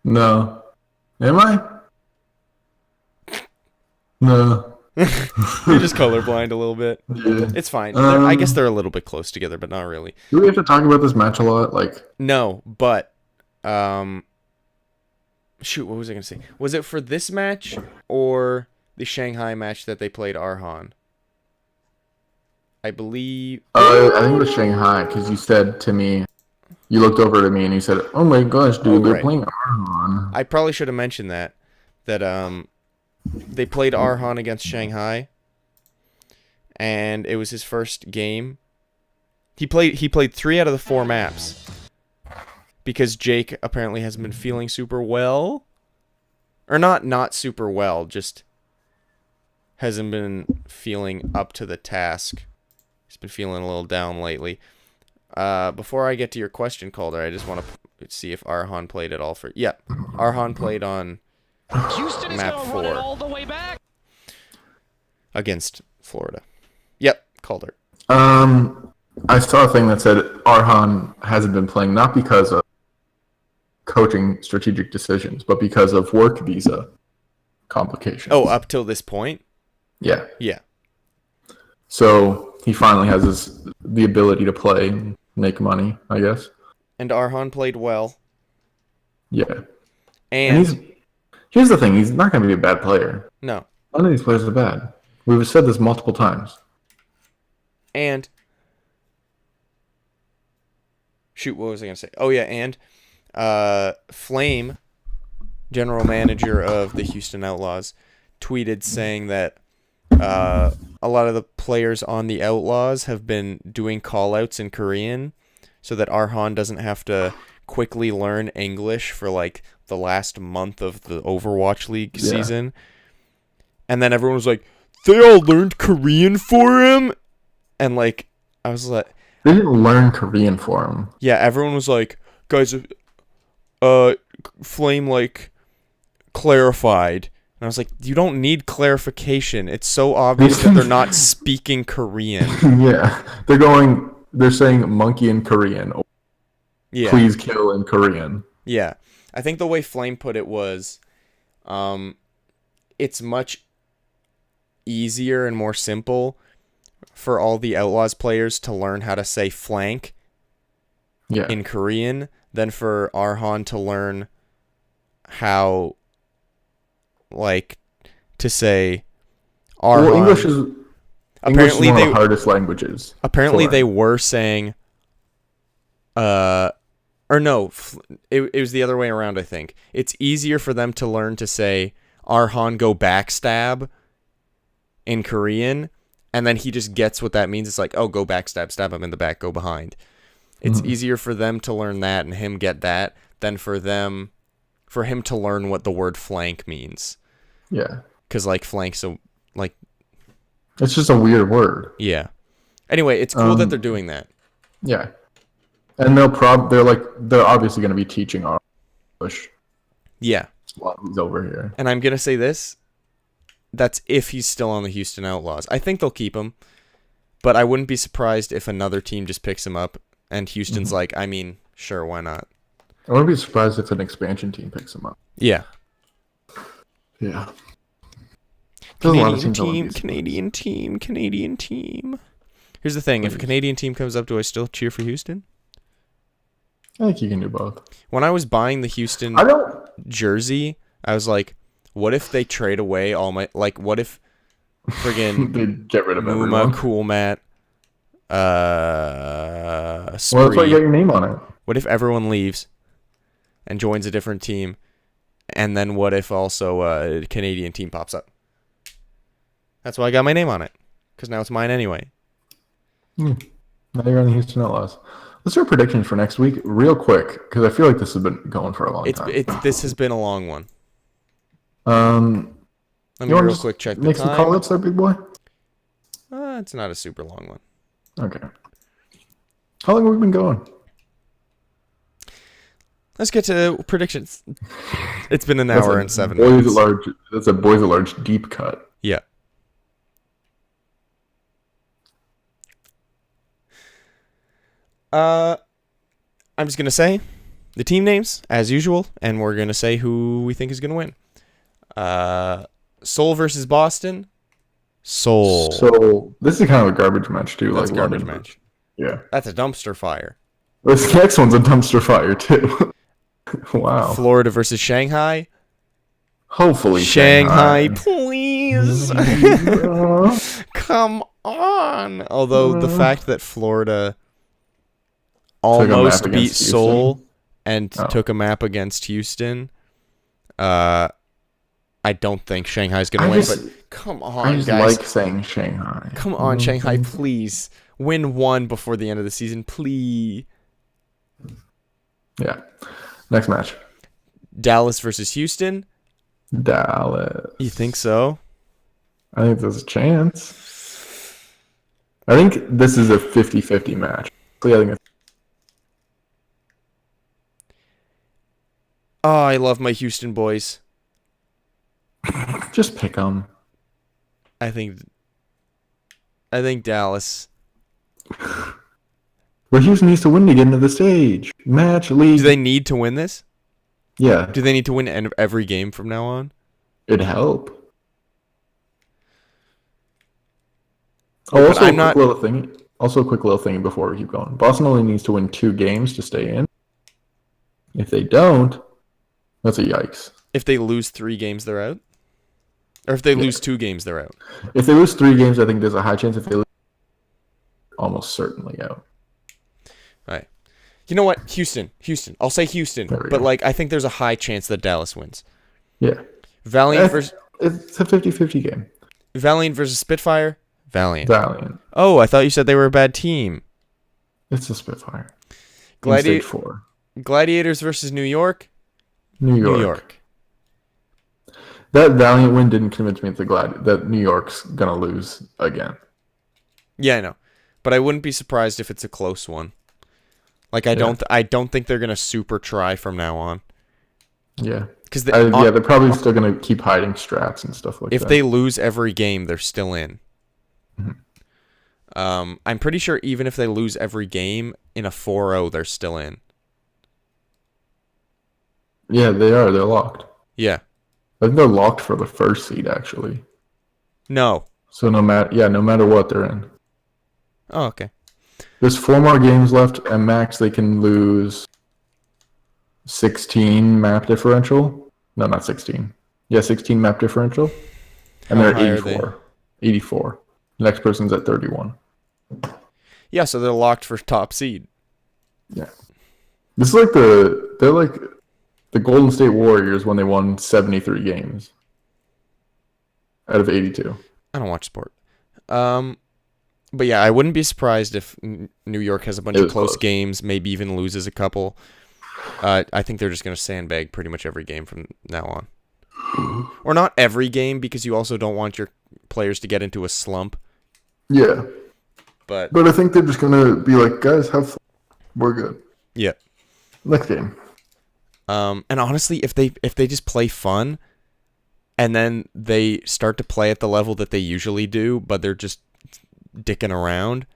No. Am I? No. You're just colorblind a little bit. Yeah. It's fine. I guess they're a little bit close together, but not really. Do we have to talk about this match a lot? Like, No, but shoot, what was I gonna say? Was it for this match or the Shanghai match that they played Arhan? I believe. I think it was Shanghai because you said to me, you looked over to me and you said, "Oh my gosh, dude, Oh, they're right. playing Arhan." I probably should have mentioned that they played Arhan against Shanghai, and it was his first game. He played 3 out of the 4 maps because Jake apparently hasn't been feeling super well, or not super well, just hasn't been feeling up to the task. He's been feeling a little down lately. Before I get to your question, Calder, I just want to see if Arhan played at all for. Yep, Arhan played on Houston is Map going to run it 4. all the way back. against Florida. Yep, Calder. I saw a thing that said Arhan hasn't been playing not because of coaching strategic decisions, but because of work visa complications. Oh, up till this point? Yeah. Yeah. So he finally has the ability to play and make money, I guess. And Arhan played well. Yeah. And here's the thing, he's not going to be a bad player. no. None of these players are bad. We've said this multiple times. And shoot, what was I going to say? Oh yeah, and Flame, general manager of the Houston Outlaws, tweeted saying that a lot of the players on the Outlaws have been doing call-outs in Korean so that Arhan doesn't have to quickly learn English for like the last month of the Overwatch League season. And then everyone was like, they all learned Korean for him? And like, I was like... They didn't learn Korean for him. Yeah, everyone was like, guys, Flame, like, clarified. And I was like, you don't need clarification. It's so obvious that they're not speaking Korean. Yeah. They're saying monkey in Korean. Yeah. Please kill in Korean. Yeah. I think the way Flame put it was, it's much easier and more simple for all the Outlaws players to learn how to say flank in Korean than for Arhan to learn how, like, to say Arhan. Well, English is apparently one of the hardest languages. Apparently they were saying, or no, it was the other way around, I think. It's easier for them to learn to say Arhan go backstab in Korean, and then he just gets what that means. It's like, oh, go backstab, stab him in the back, go behind. It's easier for them to learn that and him get that than for him to learn what the word flank means. Yeah. Because, like, flank, so, like... It's just a weird word. Yeah. Anyway, it's cool that they're doing that. Yeah. And they're obviously going to be teaching our English. Yeah. While he's over here. And I'm going to say this. That's if he's still on the Houston Outlaws. I think they'll keep him. But I wouldn't be surprised if another team just picks him up and Houston's like, I mean, sure, why not? I wouldn't be surprised if an expansion team picks him up. Yeah. Yeah. Canadian team. Here's the thing. If a Canadian team comes up, do I still cheer for Houston? I think you can do both. When I was buying the Houston jersey, I was like, what if they trade away all my... Like, what if friggin' they get rid of Muma, everyone. Cool Matt, Spree. Well, that's why you got your name on it. What if everyone leaves and joins a different team? And then what if also a Canadian team pops up? That's why I got my name on it. Because now it's mine anyway. Now you're on the Houston Outlaws. Let's do our predictions for next week real quick. Because I feel like this has been going for a long time. This has been a long one. Let me real quick check the make time. some call-ups there, big boy? It's not a super long one. Okay. How long have we been going? Let's get to predictions. It's been an hour and 7 minutes. That's a boys at large deep cut. Yeah. I'm just going to say the team names, as usual, and we're going to say who we think is going to win. Seoul versus Boston. Seoul. So, this is kind of a garbage match, too. That's like a garbage London. match. Yeah. That's a dumpster fire. This next one's a dumpster fire, too. Wow. Florida versus Shanghai. Hopefully Shanghai, please. Come on. Although the fact that Florida almost beat against Seoul and took a map against Houston, I don't think Shanghai's going to win. But come on, I just guys. like saying Shanghai. Come on, Shanghai, please. Win one before the end of the season, please. Yeah. Next match. Dallas versus Houston. Dallas. You think so? I think there's a chance. I think this is a 50-50 match. I think it's... Oh, I love my Houston boys. Just pick them. I think Dallas. But Houston needs to win to get into the stage. Match, league. Do they need to win this? Yeah. Do they need to win every game from now on? It'd help. Oh, also, but I'm not... a quick little thing before we keep going. Boston only needs to win 2 games to stay in. If they don't, that's a yikes. If they lose 3 games, they're out? Or if they lose 2 games, they're out? If they lose 3 games, I think there's a high chance. If they lose, almost certainly out. Right. You know what? Houston. I'll say Houston. But, like, I think there's a high chance that Dallas wins. Yeah. Valiant versus... It's a 50-50 game. Valiant versus Spitfire? Valiant. Oh, I thought you said they were a bad team. It's a Spitfire. Stage 4. Gladiators versus New York. New York. New York. That Valiant win didn't convince me that New York's gonna lose again. Yeah, I know, but I wouldn't be surprised if it's a close one. Like I don't think they're gonna super try from now on. Yeah. Because they're probably still gonna keep hiding strats and stuff like that. If they lose every game, they're still in. Mm-hmm. I'm pretty sure even if they lose every game in a 4-0, they're still in. Yeah, they are. They're locked. Yeah. I think they're locked for the first seed, actually. No. So no matter what, they're in. Oh, okay. There's 4 more games left, and max they can lose 16 map differential. No, not 16. Yeah, 16 map differential. And How they're high are 84. 84. The next person's at 31. Yeah, so they're locked for top seed. Yeah. This is like they're like the Golden State Warriors when they won 73 games out of 82. I don't watch sport. But yeah, I wouldn't be surprised if New York has a bunch of close games, maybe even loses a couple. I think they're just going to sandbag pretty much every game from now on. Or not every game, because you also don't want your players to get into a slump. Yeah. But I think they're just going to be like, guys, have fun. We're good. Yeah. Next game. And honestly, if they just play fun, and then they start to play at the level that they usually do, but they're just dicking around,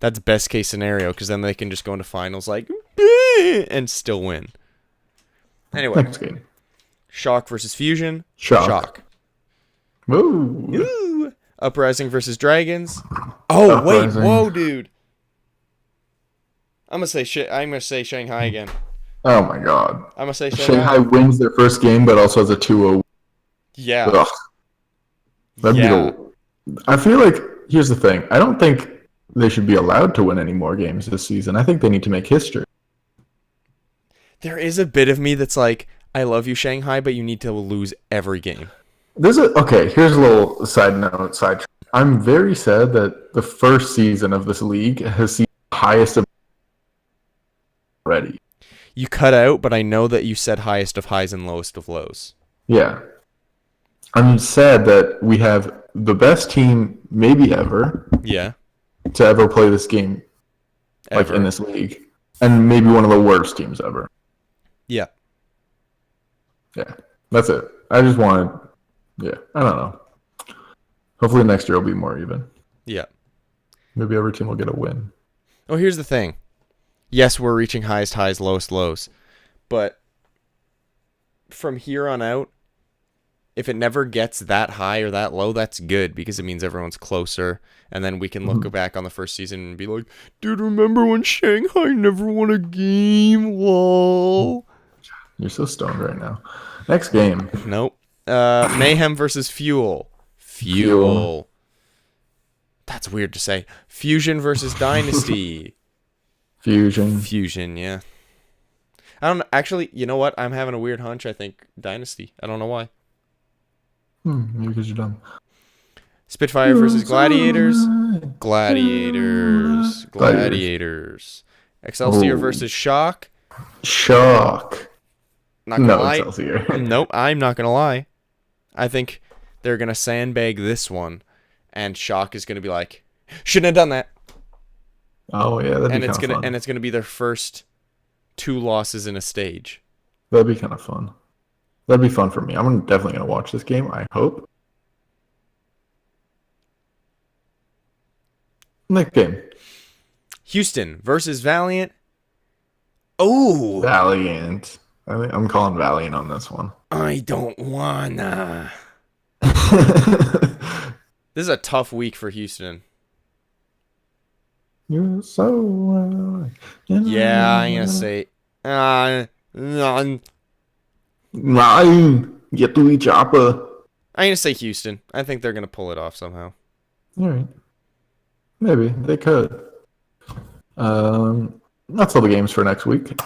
that's best case scenario, because then they can just go into finals like and still win. Anyway, Next game. Shock versus Fusion. Shock. Woo. Woo. Uprising versus Dragons. Oh Uprising. wait, whoa, dude. I'm gonna say Shanghai again. Oh my god. I'm gonna say Shanghai wins their first game, but also has a 2-0. Yeah. Ugh. I feel like, here's the thing. I don't think they should be allowed to win any more games this season. I think they need to make history. There is a bit of me that's like, I love you, Shanghai, but you need to lose every game. Here's a little side note. I'm very sad that the first season of this league has seen the highest of already. You cut out, but I know that you said highest of highs and lowest of lows. Yeah. I'm sad that we have the best team maybe ever Yeah. to ever play this game like Ever. in this league. And maybe one of the worst teams ever. Yeah. Yeah. That's it. I just wanted I don't know. Hopefully next year will be more even. Yeah. Maybe every team will get a win. Oh, here's the thing. Yes, we're reaching highest highs, lowest lows. But from here on out, if it never gets that high or that low, that's good, because it means everyone's closer. And then we can look back on the first season and be like, dude, remember when Shanghai never won a game? Lol. You're so stoned right now. Next game. Nope. Mayhem versus Fuel. Fuel. That's weird to say. Fusion versus Dynasty. Fusion, yeah. I don't know. Actually, you know what? I'm having a weird hunch. I think Dynasty. I don't know why. Maybe because you're dumb. Spitfire versus Gladiators. Gladiators. Excelsior versus Shock. Shock. Not gonna lie. Excelsior. Nope, I'm not gonna lie. I think they're gonna sandbag this one, and Shock is gonna be like, shouldn't have done that. Oh yeah, that'd be kind of fun. And it's gonna be their first 2 losses in a stage. That'd be kind of fun. That'd be fun for me. I'm definitely gonna watch this game. I hope. Next game. Houston versus Valiant. Oh, Valiant. I'm calling Valiant on this one. I don't wanna. This is a tough week for Houston. You're so. Yeah, I'm gonna say. Nine. Get to each chopper. I'm gonna say Houston. I think they're gonna pull it off somehow. All right. Maybe they could. That's all the games for next week,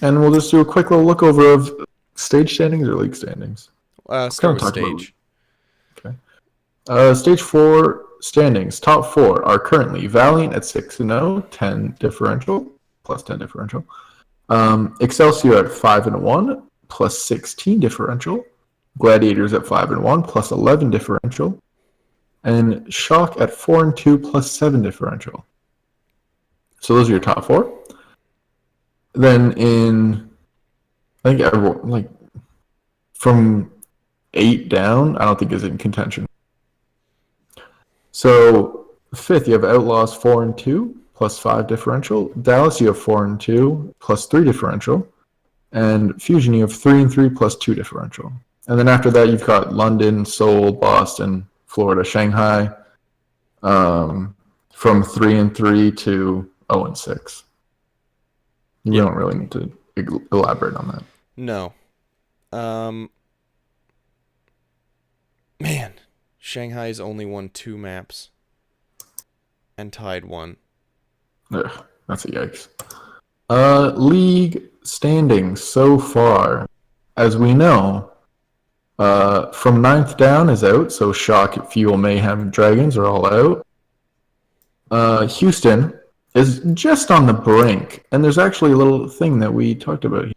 and we'll just do a quick little look over of stage standings or league standings. Start with stage. Okay. Stage 4 standings. Top 4 are currently Valiant at 6-0, 10 differential, plus 10 differential. Excelsior at 5-1 plus 16 differential. Gladiators at 5-1 plus 11 differential. And Shock at 4-2 plus 7 differential. So those are your top four. Then I think everyone, like, from 8 down, I don't think is in contention. So fifth, you have Outlaws 4-2 plus 5 differential. Dallas, you have 4-2 plus 3 differential. And Fusion, you have 3-3 plus 2 differential. And then after that, you've got London, Seoul, Boston, Florida, Shanghai, from 3-3 to 0-6. We don't really need to elaborate on that. No. Man, Shanghai's only won 2 maps and tied 1. Ugh, that's a yikes. League standings so far, as we know, from 9th down is out, so Shock, Fuel, Mayhem, Dragons are all out. Houston is just on the brink, and there's actually a little thing that we talked about here.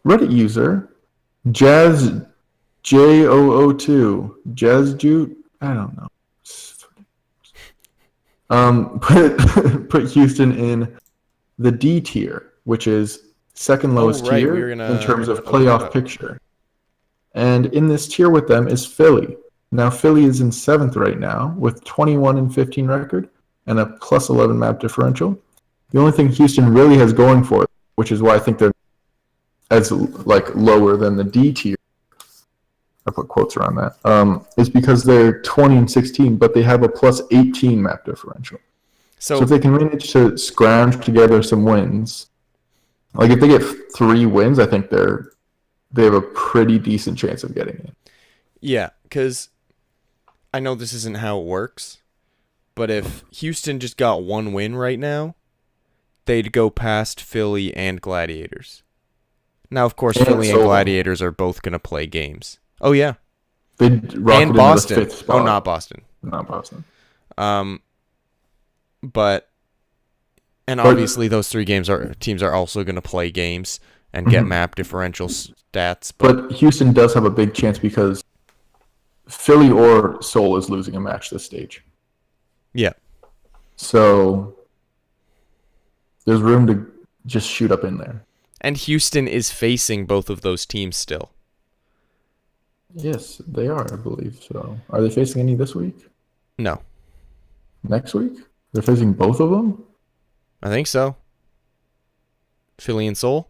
Reddit user Jazz J002 Jazz Jute, I don't know. Put Houston in the D tier, which is second lowest tier in terms of playoff picture. And in this tier with them is Philly. Now Philly is in 7th right now with 21-15 record and a plus 11 map differential. The only thing Houston really has going for it, which is why I think they're as like lower than the D tier, I put quotes around that, is because they're 20-16, but they have a plus 18 map differential. So if they can manage to scrounge together some wins, like if they get 3 wins, I think they have a pretty decent chance of getting it. Yeah, because I know this isn't how it works, but if Houston just got 1 win right now, they'd go past Philly and Gladiators. Now, of course, Philly and Gladiators are both going to play games. Oh, yeah. They'd rocket and Boston. Into the 5th spot. Oh, not Boston. Not Boston. But obviously those 3 teams are also going to play games and get map differential stats. But Houston does have a big chance because Philly or Seoul is losing a match this stage. Yeah. So there's room to just shoot up in there. And Houston is facing both of those teams still. Yes, they are, I believe so. Are they facing any this week? No. Next week? They're facing both of them? I think so. Philly and Seoul?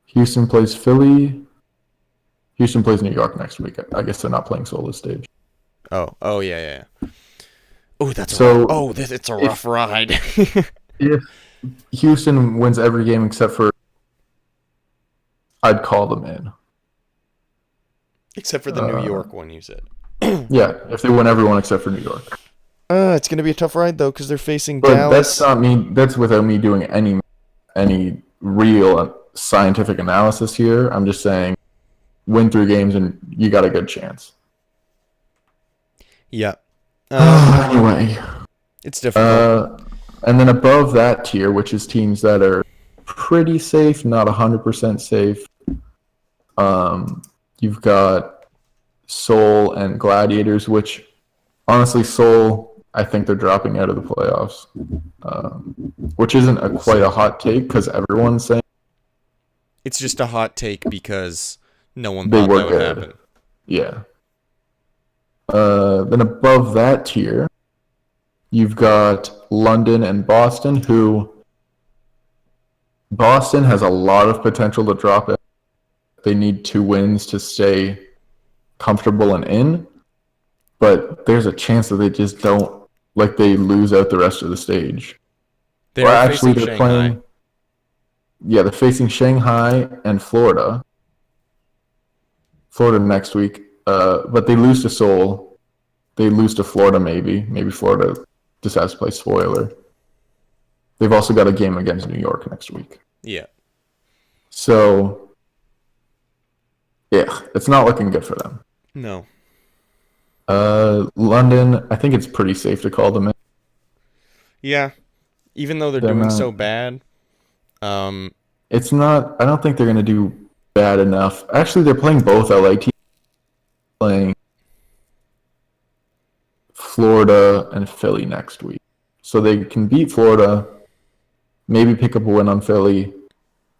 Houston plays Philly. Houston plays New York next week. I guess they're not playing Seoul this stage. Oh, yeah. Oh, it's a rough ride. If Houston wins every game except for, I'd call them in. Except for the New York one, you said. Yeah, if they win everyone except for New York. It's going to be a tough ride, though, because they're facing But Dallas. that's not me. That's without me doing any real scientific analysis here. I'm just saying, win 3 games and you got a good chance. Yeah. Anyway. It's difficult. And then above that tier, which is teams that are pretty safe, not 100% safe, you've got Seoul and Gladiators, which, honestly, Seoul, I think they're dropping out of the playoffs, which isn't quite a hot take because everyone's saying it's just a hot take because no one they thought were that would good. happen. Yeah. Then above that tier, you've got London and Boston, who Boston has a lot of potential to drop it. They need 2 wins to stay comfortable and in, but there's a chance that they just don't, like, they lose out the rest of the stage. They're facing Shanghai. They're facing Shanghai and Florida. Florida next week, but they lose to Seoul. They lose to Florida, maybe. Maybe Florida just has to play spoiler. They've also got a game against New York next week. Yeah. So, yeah, it's not looking good for them. No. London, I think it's pretty safe to call them in. Yeah. Even though they're doing so bad, It's not. I don't think they're going to do bad enough. Actually, they're playing both LA teams, playing Florida and Philly next week, so they can beat Florida. Maybe pick up a win on Philly.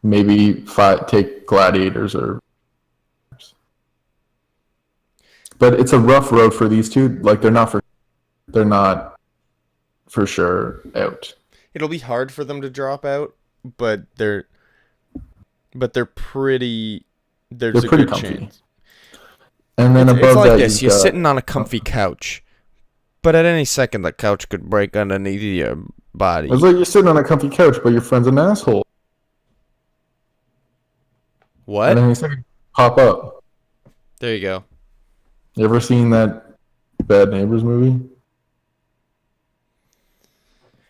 Maybe take Gladiators or. But it's a rough road for these two. Like they're not for sure out. It'll be hard for them to drop out, but they're pretty. There's a pretty good comfy. chance. And then It's above like that, this: you've you're got- sitting on a comfy couch, but at any second, the couch could break underneath your body. It's like you're sitting on a comfy couch, but your friend's an asshole. What? And then you second pop up. There you go. You ever seen that Bad Neighbors movie?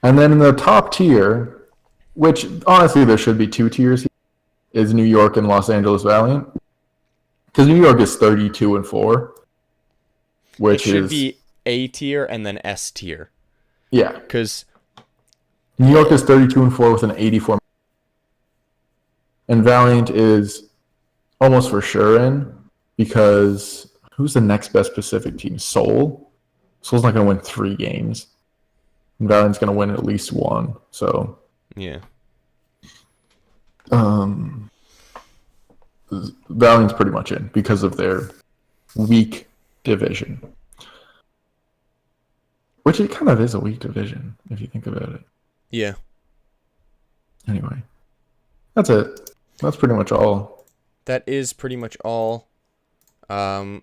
And then in the top tier, which honestly there should be two tiers, is New York and Los Angeles Valiant. Because New York is 32-4, It which should is be A tier and then S tier. yeah. Because New York is 32-4 with an 84, and Valiant is almost for sure in because who's the next best Pacific team? Seoul. Seoul's not going to win 3 games. And Valiant's going to win at least 1. So yeah, Valiant's pretty much in because of their weak division. Which it kind of is a weak division if you think about it. yeah. Anyway, that's it. That's pretty much all. That is pretty much all. Yeah,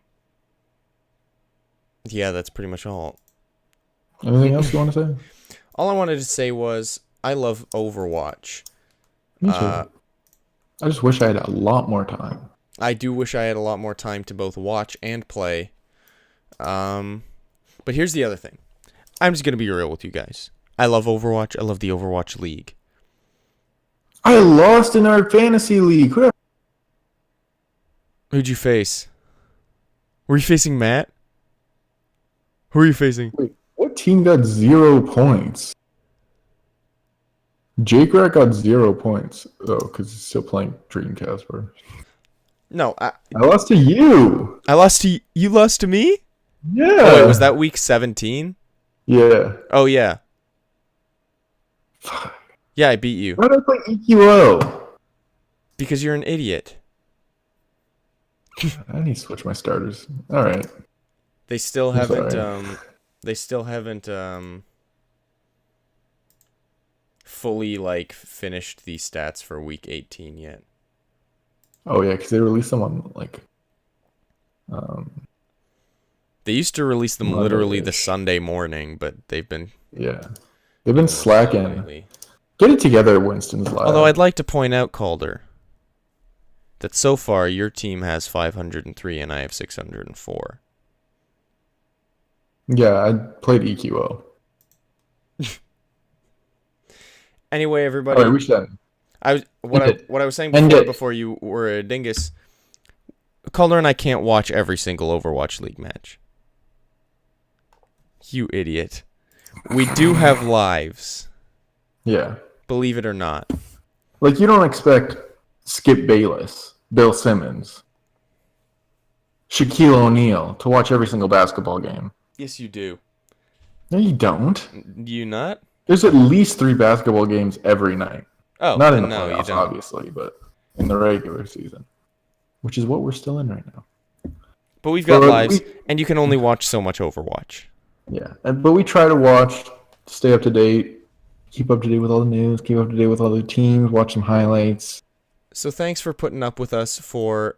that's pretty much all. Anything else you want to say? All I wanted to say was I love Overwatch. Me too. I just wish I had a lot more time. I do wish I had a lot more time to both watch and play. But here's the other thing. I'm just going to be real with you guys. I love Overwatch. I love the Overwatch League. I lost in our fantasy league. Who'd you face? Were you facing Matt? Who are you facing? Wait, what team got 0 points? Jake Rat got 0 points. Oh, because he's still playing Dream Casper. No, I lost to you. lost to you. Lost to me? Yeah. Oh, wait, was that week 17? Yeah. Oh, yeah. Yeah, I beat you. Why did I play EQO? Because you're an idiot. I need to switch my starters. All right. They still I'm haven't sorry. fully like finished the stats for week 18 yet. Oh yeah, because they released them on like. They used to release them Monday-ish. literally the Sunday morning, but they've been Yeah, they've been slacking. lately. Get it together, Winston's lab. Although I'd like to point out, Calder, that so far your team has 503 and I have 604. Yeah, I played EQO. Anyway, All everybody, right, we should. what End it. I was saying End before it. before you were a dingus, Calder and I can't watch every single Overwatch League match. You idiot. We do have lives, Yeah, believe it or not. like you don't expect Skip Bayless, Bill Simmons, Shaquille O'Neal to watch every single basketball game. Yes, you do. No, you don't. Do you not? There's at least 3 basketball games every night. Oh, Not in the no, you playoffs, don't. obviously, but in the regular season, which is what we're still in right now. But we've got But lives, and you can only watch so much Overwatch. Yeah, but we try to watch, stay up to date, keep up to date with all the news, keep up to date with all the teams, watch some highlights. So thanks for putting up with us for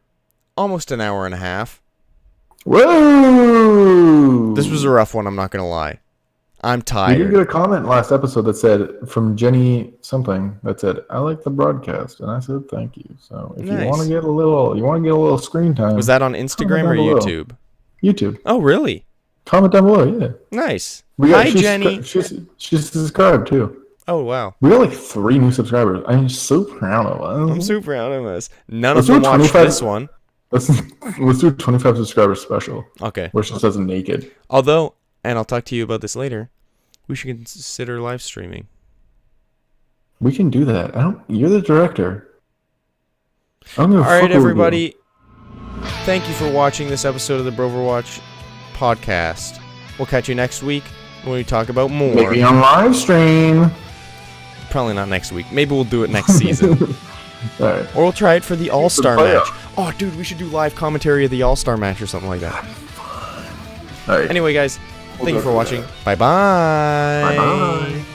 almost an hour and a half. Whoa! This was a rough one, I'm not going to lie. I'm We did tired. get a comment last episode that said, from Jenny something, that said, I like the broadcast, and I said thank you. So if Nice. you want to get a little screen time, Was that on Instagram or down below. YouTube? YouTube. Oh, really? Comment down below, yeah. Nice. Hi, Hi, Jenny. She's subscribed too. Oh, wow. We got like 3 new subscribers. I'm so proud of us. I'm super proud of us. None Let's of them do a watched 25 this one. Let's do a 25 subscriber special Okay. where she says naked. Although, and I'll talk to you about this later, we should consider live streaming. We can do that. You're the director. All right, everybody. Thank you for watching this episode of the Broverwatch podcast. We'll catch you next week when we talk about more. Maybe on live stream. Probably not next week. Maybe we'll do it next season. All right. Or we'll try it for the All-Star match. playoff. Oh, dude, we should do live commentary of the All-Star match or something like that. All right. Anyway, guys, thank you for watching. Bye-bye. Bye-bye.